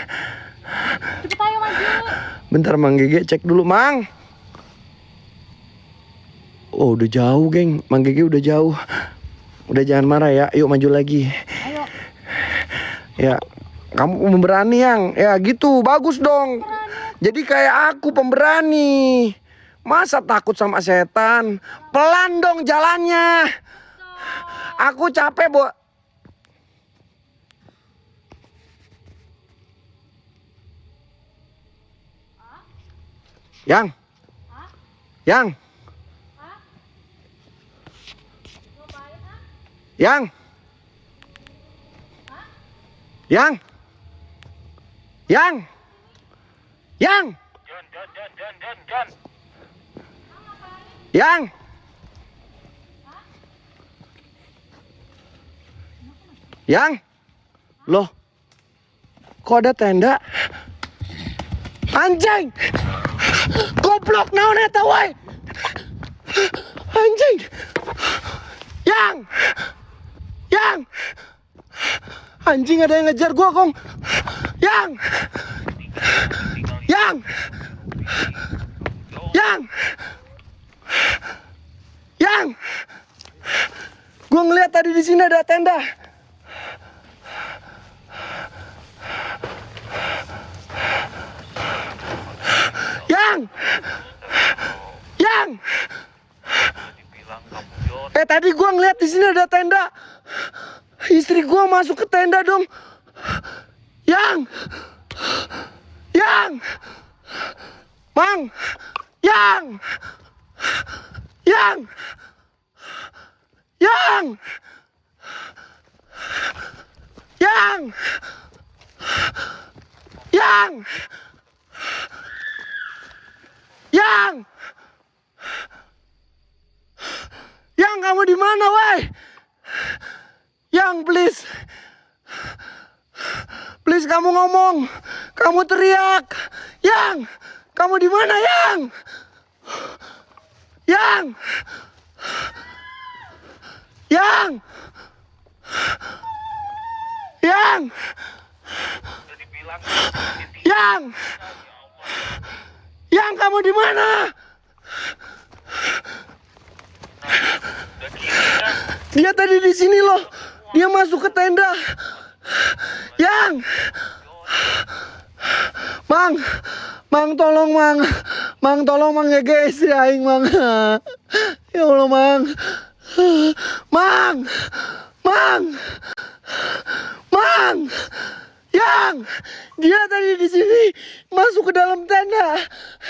Cepet ayo maju. Bentar Mang Gege cek dulu Mang. Oh udah jauh geng, Mang Gege udah jauh. Udah jangan marah ya, yuk maju lagi. Ayo. Ya, kamu pemberani yang, ya gitu, bagus dong. Jadi kayak aku pemberani. Masa takut sama setan? Pelan dong jalannya. Aku capek, Bo. Yang. Yang. Yang. John. Yang. Loh. Kok ada tenda? Anjing. Goblok naon eta woy. Anjing. Yang. Anjing ada yang ngejar gua, Kong. Yang. Gua ngeliat tadi di sini ada tenda. Yang. Yang! Yang! Dibilang kamu John. Tadi gua ngeliat di sini ada tenda. Istri gua masuk ke tenda dong. Yang! Yang! Mang! Yang! Yang! Yang! Yang! Yang! Yang! Yang, kamu di mana, woi? Yang, please. Please kamu ngomong. Kamu teriak. Yang, kamu di mana, Yang? Yang! Yang! Yang! Udah dibilang Yang! Yang, kamu di mana? udah gini kan. Dia tadi di sini loh. Dia masuk ke tenda. Yang! Mang, Mang tolong Mang. Mang tolong Mang ya guys, ya aing Mang. Ya Allah Mang. Mang! Mang! Mang! Yang! Dia tadi di sini masuk ke dalam tenda.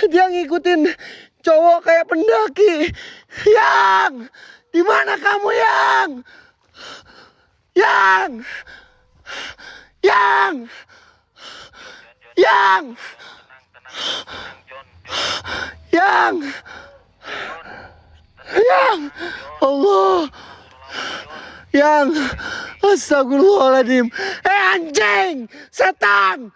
Dia ngikutin cowok kayak pendaki. Yang! Di mana kamu, Yang? Yang! Yang! Yang! Tenang John. Yang! Yang! Allah! Yang! Astagfirullahaladzim! Anjing! Setan!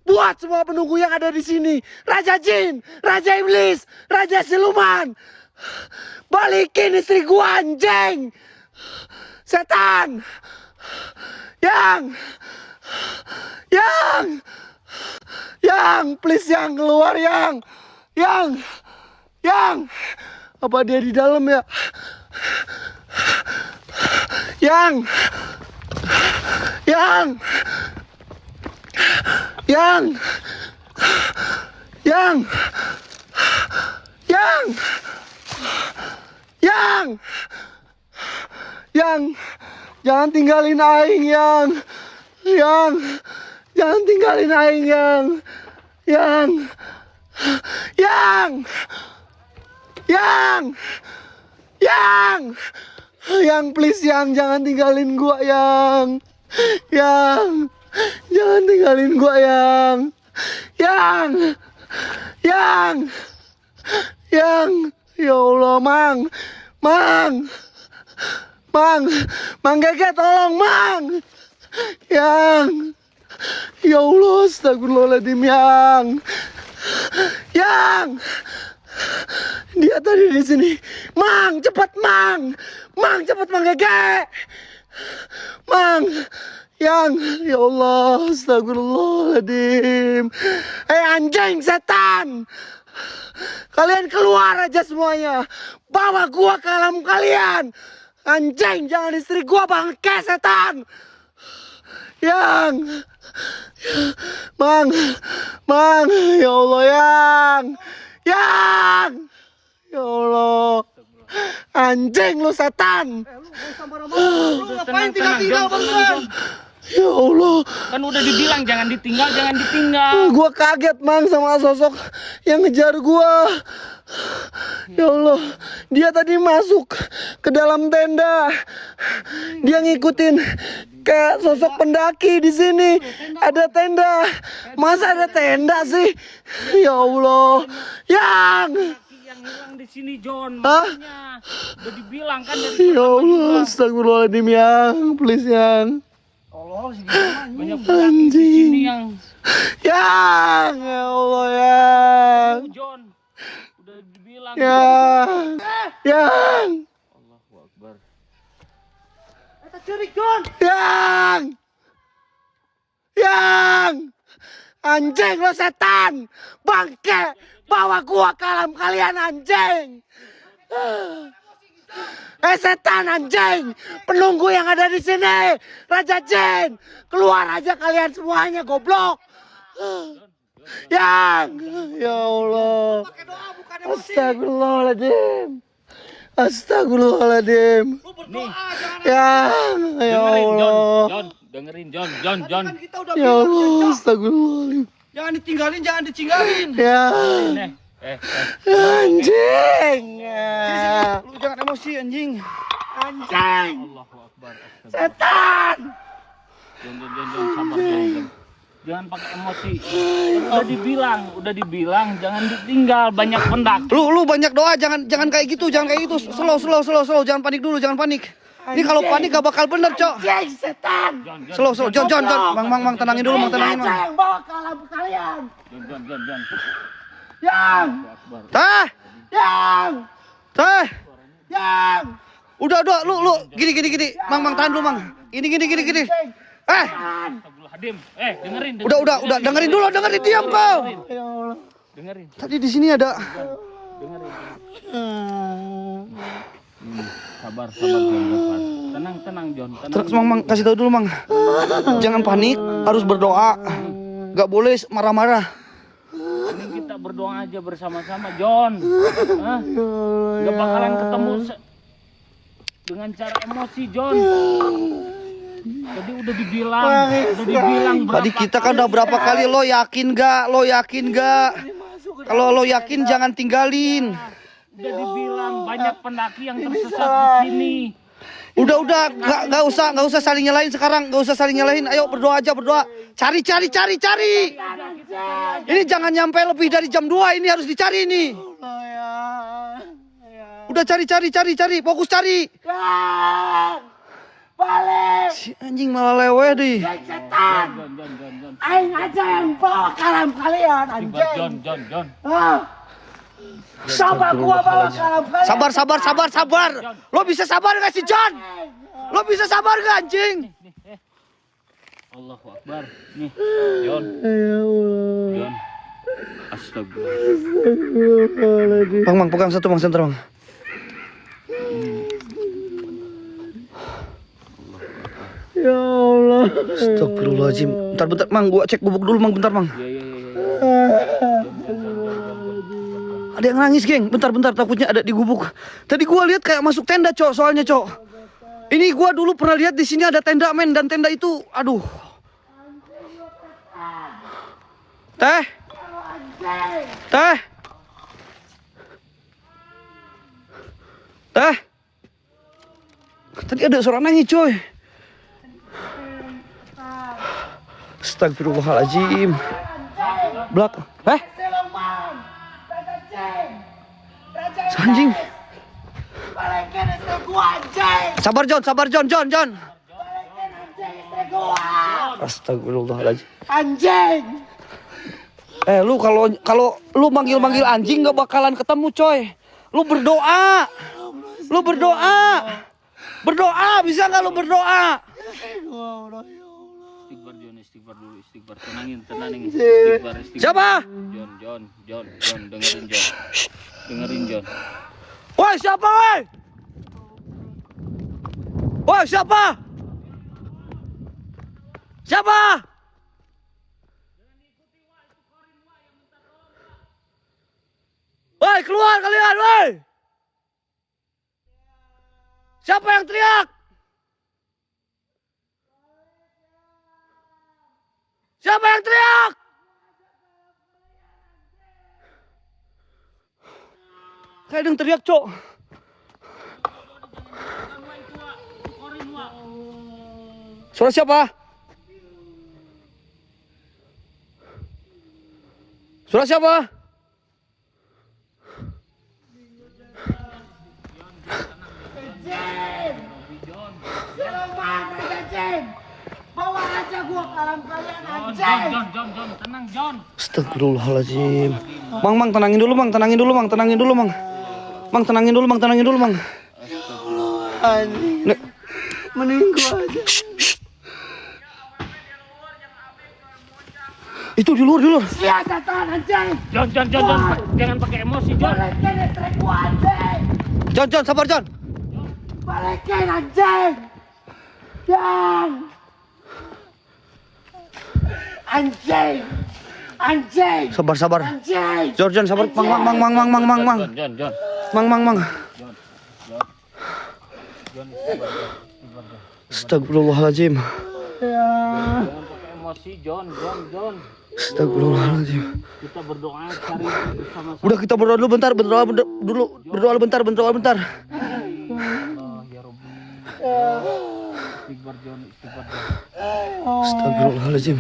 Buat semua penunggu yang ada di sini. Raja Jin, Raja Iblis, Raja Siluman. Balikin istri gua, anjing! Setan! Yang! Yang! Yang! Please Yang, keluar Yang! Yang! Yang! Apa dia di dalam ya? Yang! Yang! Yang! Yang! Yang! Yang! Yang! Jangan tinggalin aing, Yang! Yang! Jangan tinggalin aing, Yang! Yang! Yang! Yang! Yang! Yang, please Yang, jangan tinggalin gua, Yang! Yang! Jangan tinggalin gua, Yang! Yang! Yang! Yang! Ya Allah, Mang! Mang! Mang! Mang Gege, tolong, Mang! Yang! Ya Allah, astagfirullahaladzim, Yang! Yang! Dia tadi di sini. Mang, cepat, Mang! Mang, cepat, Mang Gege! Mang! Yang! Ya Allah, astagfirullahaladzim! Anjing, setan! Kalian keluar aja semuanya. Bawa gua ke alam kalian. Anjing, jangan istri gua, bangke setan. Yang! Mang! Mang! Ya Allah, Yang! Yang! Ya Allah. Anjing lu, setan. Ngapain tinggal-tinggal barusan? Ya Allah. Kan udah dibilang jangan ditinggal, jangan ditinggal. Gua kaget, Mang, sama sosok yang ngejar gua. Ya Allah, dia tadi masuk ke dalam tenda. Dia ngikutin kayak sosok pendaki di sini. Ada tenda. Masa ada tenda sih? Ya Allah. Yang! Yang hilang di sini, John. Hah? Makanya udah dibilang kan dari Ya pertama Allah, juga. astagfirullahaladzim, Yang. Please, Yang. Banyak pendaki di sini yang Yang! Ya Allah, Yang. John. Udah dibilang. Yang! Yang! Allahu Akbar. Yang! Yang! Anjing lo, setan! Bangke! Bawa gua ke alam kalian, anjing! Setan, anjing! Penunggu yang ada di sini! Raja Jin! Keluar aja kalian semuanya, goblok! Yang. Ya Allah. Astagfirullahaladzim. Astagfirullahaladzim. Nih, Yang. Ya dengerin John, Allah. John, dengerin John. Kita udah Ya Allah. Astagfirullahaladzim. jangan ditinggalin, jangan ditinggalin. Ya. Nih, Anjing. Lu jangan emosi anjing. Anjing. Allahu Akbar. Setan. John, sabar John. Jangan pakai emosi. Udah dibilang jangan ditinggal, banyak pendak. Lu banyak doa, jangan kayak gitu, slow, jangan panik dulu, jangan panik. Ini kalau panik gak bakal bener, Cok. Setan. Slow, John. Mang, tenangin dulu, Mang, tenangin, Mang. Yang bawa ke alam kalian. John. Yang. Teh, Yang. teh. Yang. Udah, lu gini. Mang, tahan dulu, Mang. Gini. Astagfirullahaladzim. Dengerin. Udah, dengerin dulu, diam kau. Dengerin. Tadi di sini ada. Sabar John. Tenang John. Mang, kasih tahu dulu, Mang. Jangan panik, harus berdoa. Gak boleh marah-marah. Ini kita berdoa aja bersama-sama John. Hah? Gak bakalan ketemu dengan cara emosi John. Tadi udah dibilang berapa Tadi kita kan udah berapa kali, lo yakin gak? Kalau lo yakin jangan tinggalin. Udah dibilang banyak pendaki yang tersesat di sini. Udah, nggak usah saling nyalahin sekarang, nggak usah saling nyalahin. Ayo berdoa aja, berdoa. Cari. Ini jangan nyampe lebih dari jam 2, ini harus dicari ini. Udah cari, fokus cari. Balik. Si anjing malah leweh deh. Setan. John. Aing aja yang bawa ke alam kalian, anjing. John. Hah? Sabar gua bawa ke alam kalian. Sabar. Lo bisa sabar gak sih, John? Lo bisa sabar gak, anjing? Allahu Akbar. Nih, John. Astagfirullah. Mang, pegang satu, Mang, center, Mang. Ya Allah. Astagfirullahaladzim. Bentar, Mang, gua cek gubuk dulu, Mang, bentar, Mang. Iya. Ada yang nangis, geng. Bentar, takutnya ada di gubuk. Tadi gua lihat kayak masuk tenda, Cok, soalnya, Cok. Ini gua dulu pernah lihat di sini ada tenda, men, dan tenda itu, aduh. Teh. Tadi ada suara nangis, coy. Astagfirullahaladzim. Belak. Anjing. Sabar, John. Astagfirullahaladzim. Anjing. Lu kalau lu manggil anjing nggak bakalan ketemu, coy. Lu berdoa. Berdoa, bisa nggak lu berdoa? Istighfar John, istighfar dulu, istighfar. Tenangin. Istighfar. Siapa? John, dengerin John. Woi, siapa, woi? Woi, siapa? Woi, keluar kalian, woi! Siapa yang teriak? Kayak ada yang teriak, Cok. Suara siapa? Bawa aja gua ke alam kalian, anjing. John, tenang John. Astagfirullahaladzim. Mang, tenangin dulu, Mang. Mang, tenangin dulu, Mang. Anjing. Mending gua aja. Itu di luar. Ya setan, anjing. John, jangan pakai emosi John. Balikin istri gua, anjing. John, sabar, John. Balikin, anjing. Yang. Anjing. Anjing. Sabar, sabar. Anjing. John, sabar. Mang. John. Mang. Astagfirullahaladzim. Jangan pakai emosi, John. Astagfirullahaladzim. Kita berdoa cari bersama-sama. Udah kita berdoa dulu bentar, berdoa bentar. Allah ya Rabbi. Istighfar John. Astagfirullahaladzim.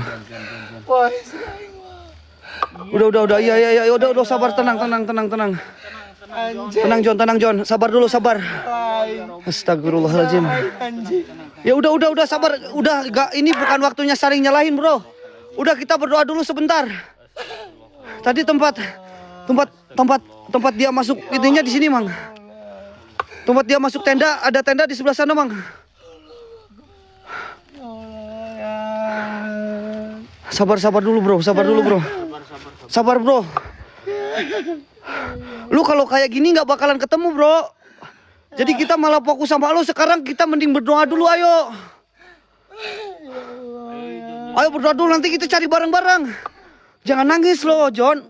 Udah. Iya. Udah sabar, tenang. Tenang John. Sabar dulu, sabar. Astagfirullahaladzim. Ya udah sabar. Udah, ini bukan waktunya saling nyalahin, bro. Udah, kita berdoa dulu sebentar. Tadi tempat dia masuk itunya di sini, Mang. Tempat dia masuk tenda, ada tenda di sebelah sana, Mang. Sabar dulu, bro. Sabar, bro. Lu kalau kayak gini nggak bakalan ketemu, bro. Jadi kita malah fokus sama lu. Sekarang kita mending berdoa dulu, ayo. Ayo berdoa dulu, nanti kita cari bareng-bareng. Jangan nangis lo, John.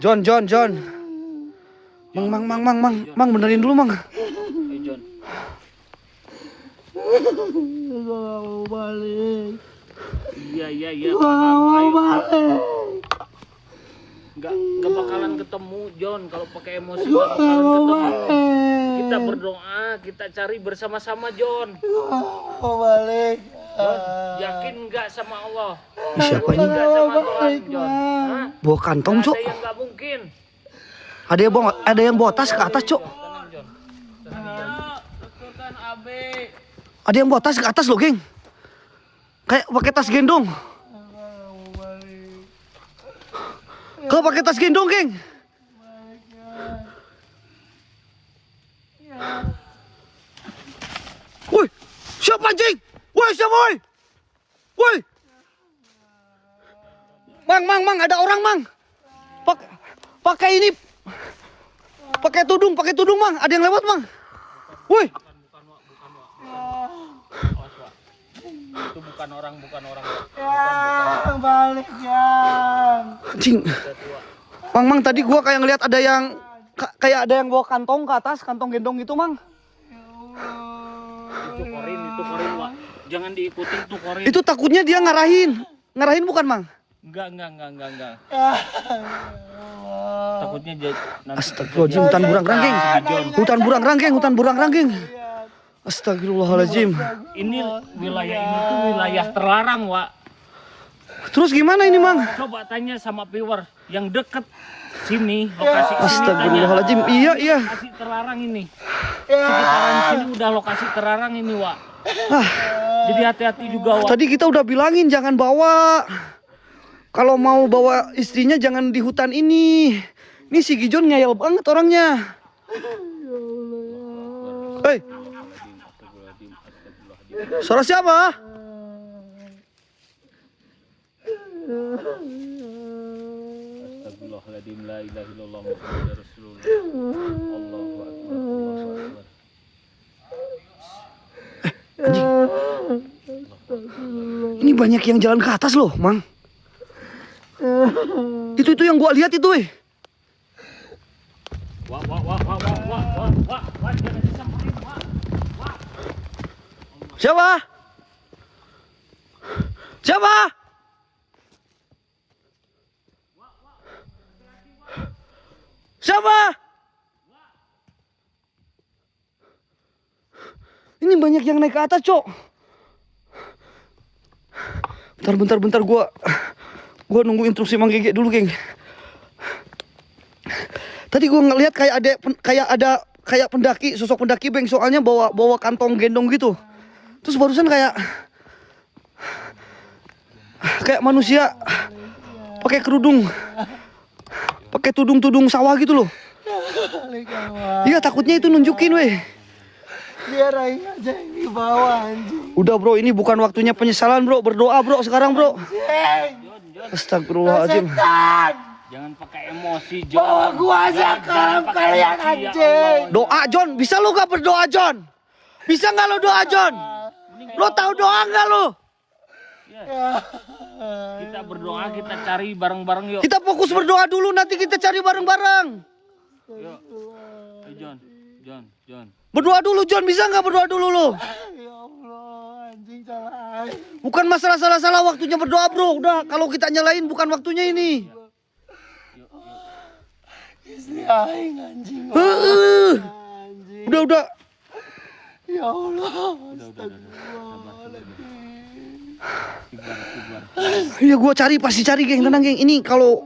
John. Mang, benerin dulu, Mang. John. Iya. Nggak bakalan ketemu, John. Kalau pakai emosi nggak bakalan ketemu. Kita berdoa, kita cari bersama-sama, John. John, yakin nggak sama Allah? Siapa ini? Nggak sama Tuhan, John. Hah? Bawa kantong, Nggak Cok. ada yang nggak mungkin. Ada yang bawa tas ke atas, Cok. Tenang, John. Tenang, Abe. Ada yang bawa tas ke atas loh, geng. Kayak pakai tas gendong. Kau pakai tas gendong, geng. Woi, siapa anjing? Woi, siapa, woi? Woi. Mang, ada orang, Mang. Pakai ini. Pakai tudung, Mang. Ada yang lewat, Mang. Woi. Itu bukan orang. Anjing. Mang, tadi gua kayak ngelihat ada yang bawa kantong ke atas, kantong gendong gitu, Mang. Itu korin, Wak. Jangan diikuti itu korin. Itu takutnya dia ngarahin. Ngarahin bukan, Mang? Enggak. Takutnya nanti Astagfirullahaladzim, hutan burang ranggeng. Astagfirullahaladzim. ini tuh wilayah terlarang, Wak. Terus gimana ini, Mang? Coba tanya sama viewer yang deket sini, lokasi sini. Astagfirullahaladzim. Iya. Lokasi terlarang ini. Sekitaran sini udah lokasi terlarang ini, Wak. Jadi hati-hati juga, Wak. Tadi kita udah bilangin jangan bawa. Kalau mau bawa istrinya jangan di hutan ini. Ini si Gijon ngeyel banget orangnya. Hei. Suara siapa? Astagfirullahaladzim, la ilaha illallah Muhammadur Rasulullah. Allahu akbar. Anjing. Ini banyak yang jalan ke atas loh, Mang. Itu yang gua lihat itu, Wah, jangan disamperin, Wak. Siapa? Ini banyak yang naik ke atas, Cok. Bentar, gua nunggu instruksi Mang Gege dulu, geng. Tadi gua ngeliat kayak ada pendaki, sosok pendaki, Beng, soalnya bawa kantong gendong gitu. Terus barusan kayak manusia pakai kerudung, pakai tudung sawah gitu loh. Iya, takutnya itu nunjukin, weh. Biarain aja ini bawa anjing. Udah, bro, ini bukan waktunya penyesalan, bro. Berdoa, bro, sekarang, bro. Astagfirullahaladzim. Jangan pakai emosi, John. Bawa gua aja karam kalian anjing. Doa, John. Bisa lu gak berdoa, John? Bisa gak lu doa, John? Lo tahu doa gak lu? Ya. Kita berdoa, kita cari bareng-bareng yuk. Kita fokus berdoa dulu, nanti kita cari bareng-bareng. Yuk. Ayo John. Berdoa dulu John, bisa nggak berdoa dulu lo? Ya Allah, anjing salah. Bukan masalah salah-salah, waktunya berdoa bro. Udah, kalau kita nyalain bukan waktunya ini. Istri aing anjing. Heeh. Anjing. Udah. Ya Allah. Ya gua pasti cari geng, tenang geng. Ini kalau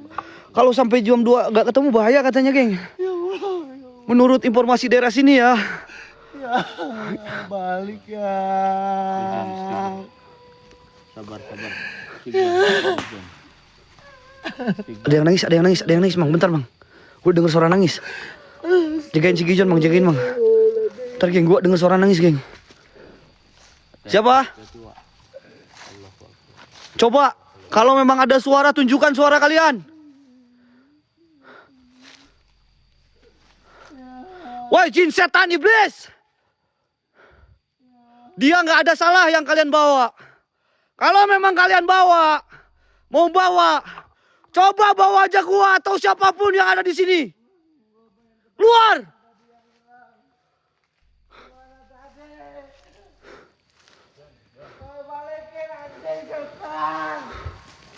sampai jam 2 nggak ketemu bahaya katanya geng. Ya Allah. Menurut informasi daerah sini ya. Ya, balik ya. Sabar. Ada yang nangis, Mang. Bentar, Mang. Gue denger suara nangis. Jagain si Gijon, Mang, jagain, Mang. Ntar, geng, gue denger suara nangis, geng. Siapa? Coba, kalau memang ada suara, tunjukkan suara kalian. Woi, jin setan iblis. Dia nggak ada salah yang kalian bawa. Kalau memang kalian mau bawa, coba bawa aja gua atau siapapun yang ada di sini. Keluar.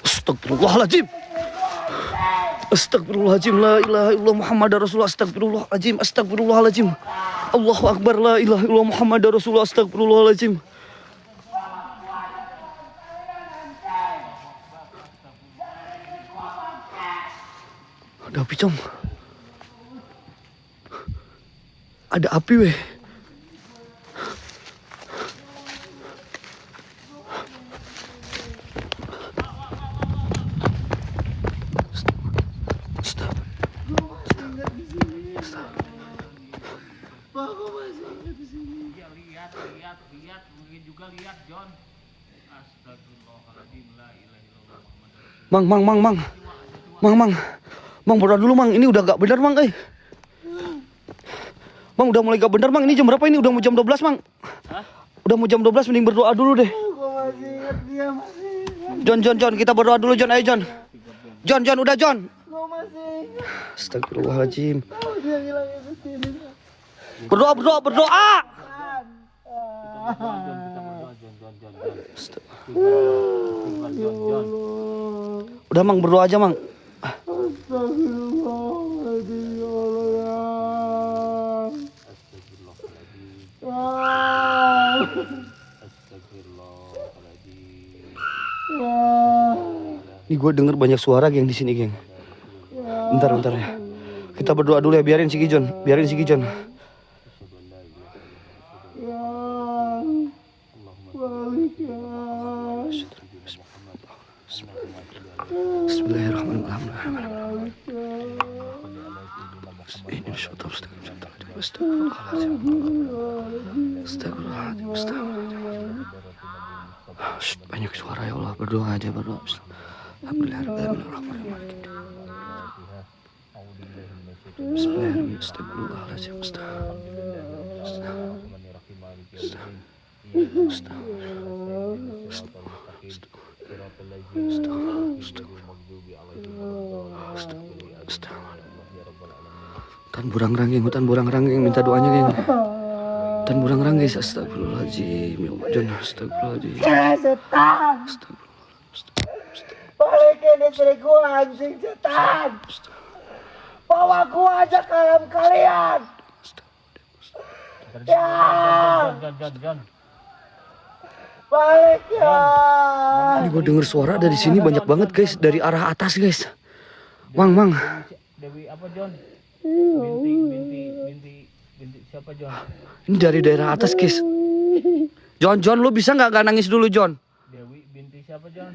Astagfirullahaladzim. Astagfirullahaladzim. La ilaha illallah Muhammad Rasulullah. Astagfirullahaladzim. Allahu Akbar. La ilaha illallah Muhammad Rasulullah. Astagfirullahaladzim. Ada api, Com. Ada api, weh. Lihat, mungkin juga lihat John. Astagfirullahaladzim, la ilaha illallah Muhammad Rasulullah. Mang, berdoa dulu, Mang. Ini udah gak benar, Mang, Mang, udah mulai gak benar, Mang. Ini jam berapa ini? Udah mau jam 12, Mang. Hah? Udah mau jam 12, mending berdoa dulu deh. Gua masih ingat dia masih ingat. John, kita berdoa dulu, John. Ayo, John. John, udah, John. Gua masih ingat. Astagfirullahaladzim. Tahu dia bilang itu sini. Berdoa. John. Udah, Mang, berdoa aja, Mang. Astagfirullahaladzim, ya Allah. Ini gue denger banyak suara, geng, di sini, geng. Bentar ya. Kita berdoa dulu ya, biarin si Gijon. Bismillahirrahmanirrahim. Ini banyak suara ya Allah, berdoa aja. Hutan burang ranggeng minta doanya, geng. Hutan burang ranggeng, astagfirullahaladzim. Ya Allah, John, astagfirullahaladzim. Setan. Balikin istri gua, anjing setan. Bawa gua aja ke alam kalian. Ya. John. Balik ya. Ini gue denger suara dari sini banyak banget, guys, dari arah atas, guys. Mang. Dewi apa, John? Binti siapa, John? Ini dari daerah atas, guys. John, lu bisa nggak nangis dulu, John? Dewi binti siapa, John?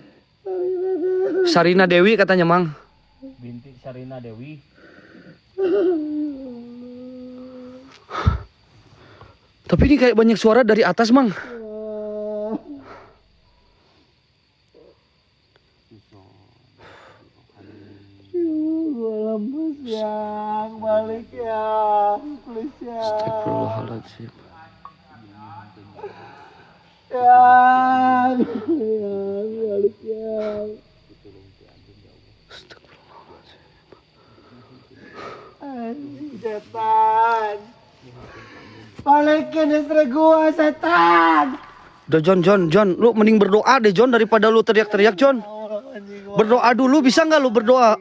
Sarina Dewi katanya, Mang. Binti Sarina Dewi. Tapi ini kayak banyak suara dari atas, Mang. Lemes ya, balik ya, please ya. Astagfirullahaladzim. Ya, balik ya. Anjing setan. Balikin istri gua setan. Udah John, lu mending berdoa deh John daripada lu teriak-teriak John. Berdoa dulu, bisa nggak lu berdoa?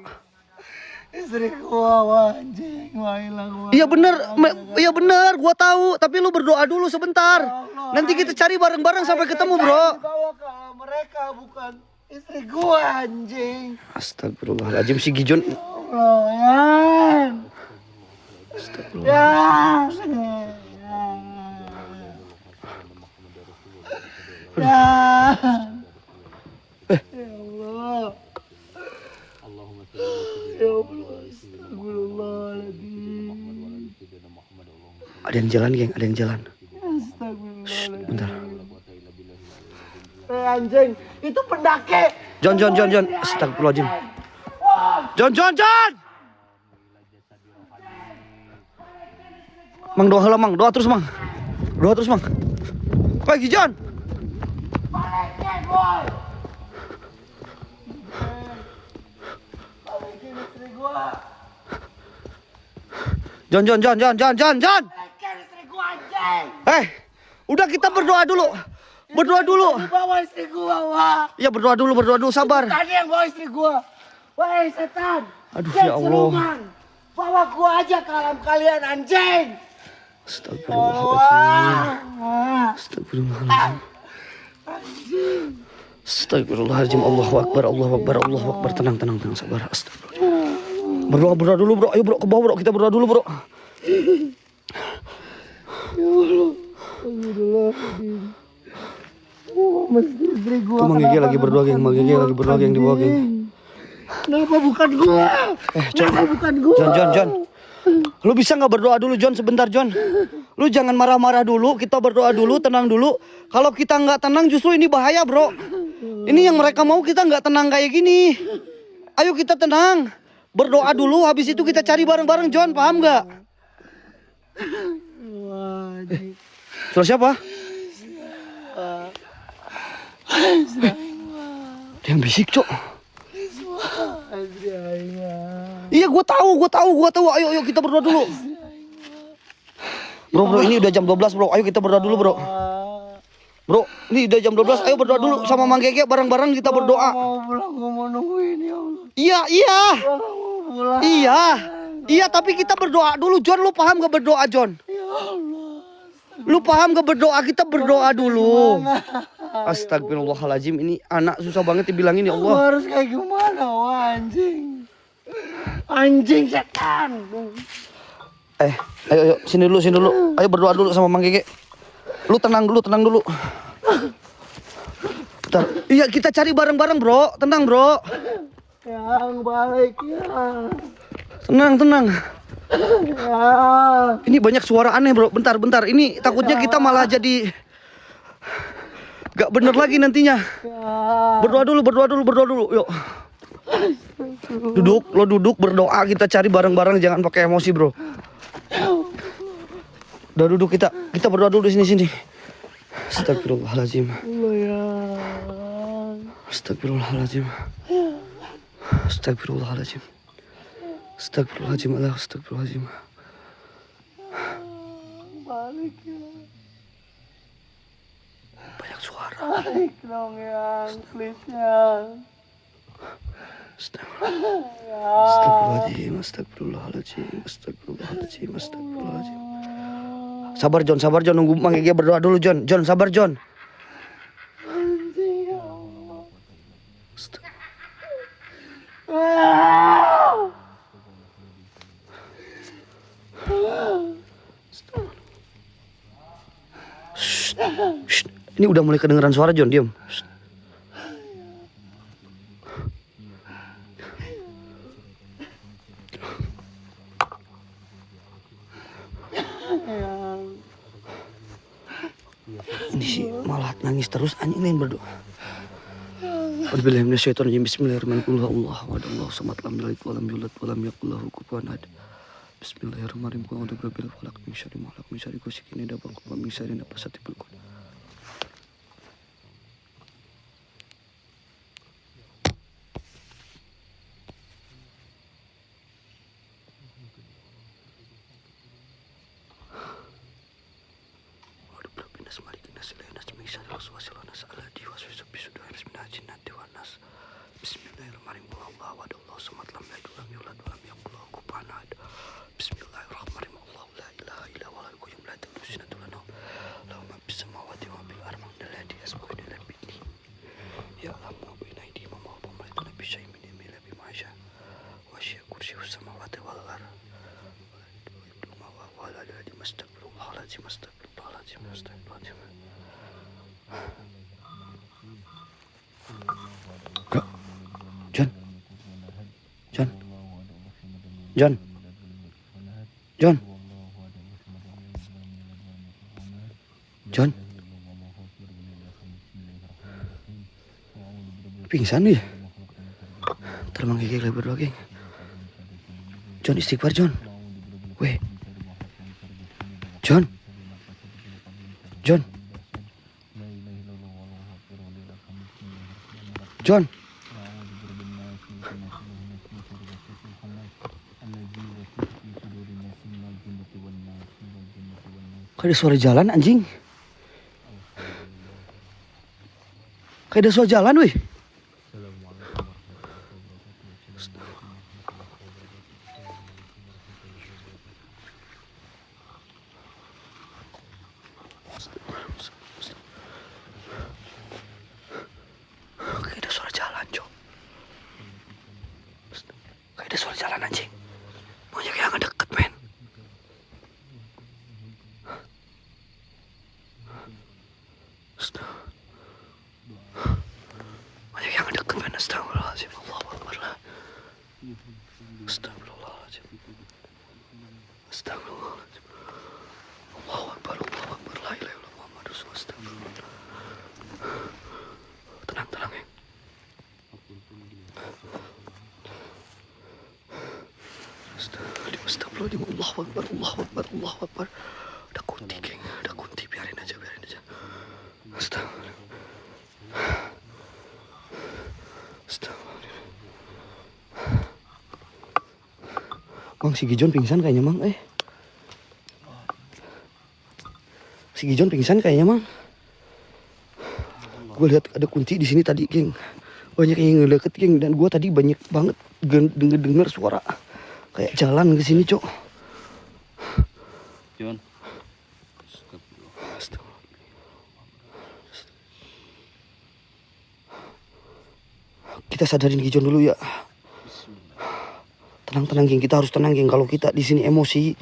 Istri gua anjing, wah hilang. Iya bener, gua tahu. Tapi lu berdoa dulu sebentar. Nanti kita cari bareng-bareng sampai ketemu bro. Bawa ke mereka bukan istri gua anjing. Astagfirullahaladzim si Gijon. Allah ya. Ya. Ya. Ya Allah. Ya Allah. Astagfirullahaladzim. Ada yang jalan geng, ada yang jalan. Astagfirullahaladzim. Bentar. Anjing, itu pendaki. John. Astagfirullahaladzim. John. Mang doa heula mang, doa terus mang. Pagi John. Balikin boy. Balikin istri gua. John. Balikin istri gua anjing. Udah kita berdoa dulu. Bawa istri gua, wah. Ya berdoa dulu, sabar. Tadi yang bawa istri gua. Wahai setan. Aduh, Geng ya Allah. siluman. Bawa gua aja ke alam kalian anjing. Astagfirullahaladzim. Allahu Akbar. Tenang, sabar. Astagfirullah. Berdoa dulu bro. Ayo bro, ke bawah bro. Kita berdoa dulu bro. Tuh Mang Gege lagi berdoa geng. Di bawah geng. Kenapa bukan gua? John. Lu bisa nggak berdoa dulu John sebentar John? Lu jangan marah-marah dulu, kita berdoa dulu, tenang dulu. Kalau kita nggak tenang justru ini bahaya bro. Ini yang mereka mau kita nggak tenang kayak gini. Ayo kita tenang, berdoa dulu, habis itu kita cari bareng-bareng John, paham nggak? Suara siapa? Dia yang bisik cok. Iya gue tahu. Ayo kita berdoa dulu. Bro, ini udah jam 12 bro. Ayo kita berdoa dulu bro. Bro, ini udah jam 12. Ayo berdoa dulu sama Mang Gege, bareng-bareng kita berdoa. Gua mau nungguin ya Allah. Iya, tapi kita berdoa dulu John. Lu paham gak berdoa John? Ya Allah. Lu paham gak berdoa? Kita berdoa dulu. Astagfirullahaladzim. Ini anak susah banget dibilangin ya Gua Allah. harus kayak gimana wah anjing. Anjing setan. Ayo sini dulu. Ayo berdoa dulu sama Mang Gege. Lu tenang dulu. Bentar. Iya, kita cari bareng-bareng, bro. Tenang, bro. Yang baik ya. Tenang. Ya. Ini banyak suara aneh, bro. Bentar. Ini takutnya kita malah jadi gak bener lagi nantinya. Ya. Berdoa dulu. Yuk. Duduk berdoa, kita cari bareng-bareng, jangan pakai emosi, bro. Udah duduk, kita berdoa dulu di sini. Astagfirullahaladzim. Astagfirullahaladzim. Balik ya. Banyak suara. Balik dong yang please ya. Astagfirullahaladzim. Sabar John, nunggu Mang Gege berdoa dulu John. Sabar John. Anjing ya Allah. Shh. Ini udah mulai kedengeran suara John, diam. Ini sih malah nangis terus, anjing lain berdoa. Bismillahirrahmanirrahim. Allahu samad lam yalid walam yulad walam yakul lahu kufuwan ahad. Bismillahirrahmanirrahim. A'udzu birabbil falaq min syarri ma khalaq min syarri ghasiqin idza waqab min syarri nafasati fil 'uqad. John. John. John. John. John. Pingsan nih. Terbang gigi lebar doang, geng. John istighfar, John. Weh. John. John. John. Kayak ada suara jalan anjing. Kayak ada suara jalan weh. Kayak ada suara jalan, Cok. Kayak ada suara jalan anjing. Banyak yang deket, men. Banyak yang deket, men. Astagfirullahaladzim. Allahu Akbar. Astagfirullahaladzim. Astagfirullahaladzim. Allahu Akbar. Allahu Akbar. La ilaha illallah Muhammadur Rasulullah. Astagfirullah. Tenang, tenang, ya. Astagfirullahaladzim. Allahu Akbar. Allahu Akbar. Allahu Akbar. Ada kunti, geng. Ada kunti. Biarin aja, biarin aja. Astagfirullah. Astagfirullah. Mang, si Gijon pingsan kayaknya, Mang. Si Gijon pingsan kayaknya, Mang. Gue lihat ada kunti di sini tadi, geng. Banyak yang ngedeket, geng. Dan gue tadi banyak banget denger suara kayak jalan ke sini, Cok. John. Kita sadarin Gijon dulu ya. Tenang, geng. Kita harus tenang, geng. Kalau kita di sini emosi,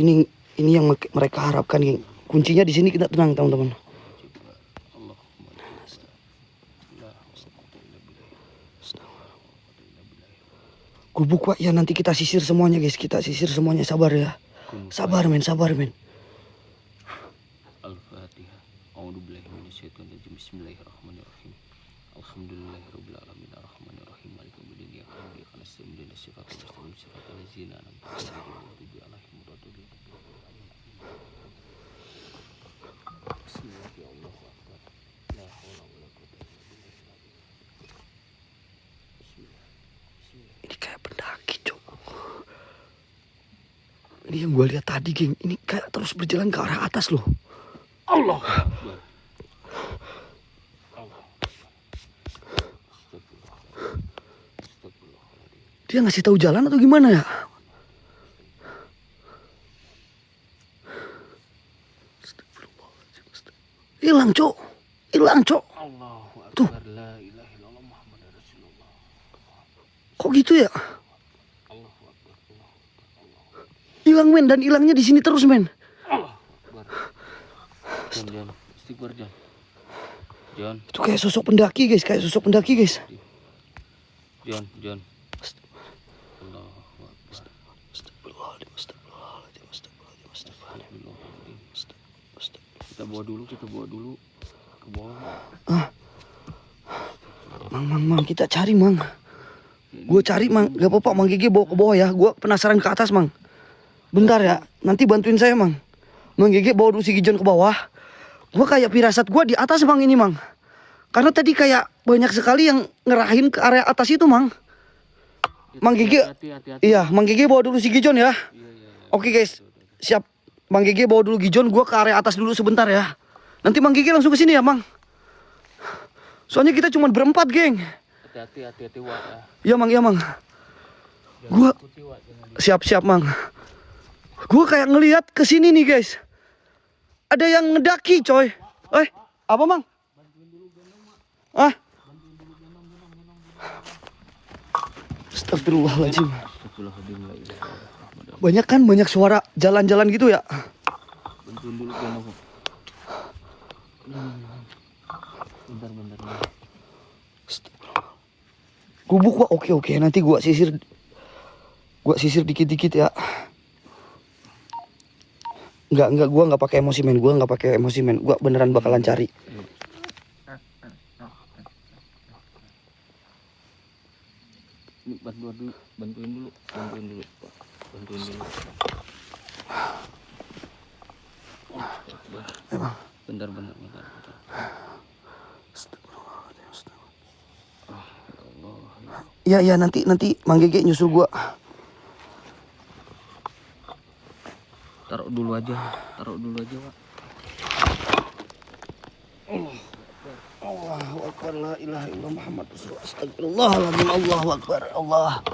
ini yang mereka harapkan, geng. Kuncinya di sini kita tenang, teman-teman. Gubuk, Pak. Ya nanti kita sisir semuanya, guys. Kita sisir semuanya. Sabar ya. Sabar, men. Al-Fatihah. A'udzubillahi minasyaitonir rajim. Bismillahirrahmanirrahim. Alhamdulillahirabbil alamin arrahmanirrahim maliki yaumiddin iyyaka na'budu wa iyyaka nasta'in ihdinas siratal mustaqim siratal ladzina an'amta 'alaihim ghairil maghdubi 'alaihim waladdallin. Ini kayak pendaki, Cok. Ini yang gue lihat tadi, geng. Ini kayak terus berjalan ke arah atas loh. Allah. Dia ngasih tahu jalan atau gimana ya? Hilang, Cok. Tuh. La ilaha illallah Muhammadur Rasulullah. Kok gitu ya? Hilang, men. Dan hilangnya di sini terus, men. John, istighfar, John. Itu kayak sosok pendaki, guys. John. Kita bawa dulu ke bawah. Mang, kita cari, Mang. Gue cari, Mang. Gak apa-apa, Mang Gigi bawa ke bawah ya. Gue penasaran ke atas, Mang. Bentar ya, nanti bantuin saya, Mang. Mang Gigi bawa dulu si Gijon ke bawah. Gue kayak firasat gue di atas, Mang, ini, Mang. Karena tadi kayak banyak sekali yang ngerahin ke area atas itu, Mang. Mang Gigi, iya, Mang Gigi bawa dulu si Gijon ya. Oke, guys, siap. Mang Gigi bawa dulu Gijon, gue ke area atas dulu sebentar ya. Nanti Mang Gigi langsung ke sini ya, Mang. Soalnya kita cuma berempat, geng. Hati-hati Wak ya. Iya, Mang, iya, Mang. Gua siap-siap, Mang. Gua kayak ngelihat ke sini nih, guys. Ada yang ngedaki, coy. Apa, Mang? Ah? Astagfirullahaladzim. Banyak suara jalan-jalan gitu ya. Bantuin dulu kan aku. Bentar. Gubuk gua oke. Nanti gua sisir dikit-dikit ya. Enggak, gua nggak pakai emosi men. Gua beneran bakalan cari. Ini bantuin dulu, Pak. Bantuin dulu. Bentar. Iya, nanti Mang Gege nyusul gua. Taruh dulu aja, Pak. Allahu Akbar, la ilaha illallah Muhammad Rasulullah. Astagfirullahaladzim, Allahu Akbar, Allah.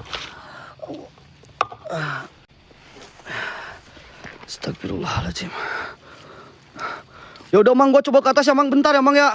Astagfirullahaladzim. Ya udah, Mang, gua coba ke atas ya, Mang, bentar ya, Mang ya.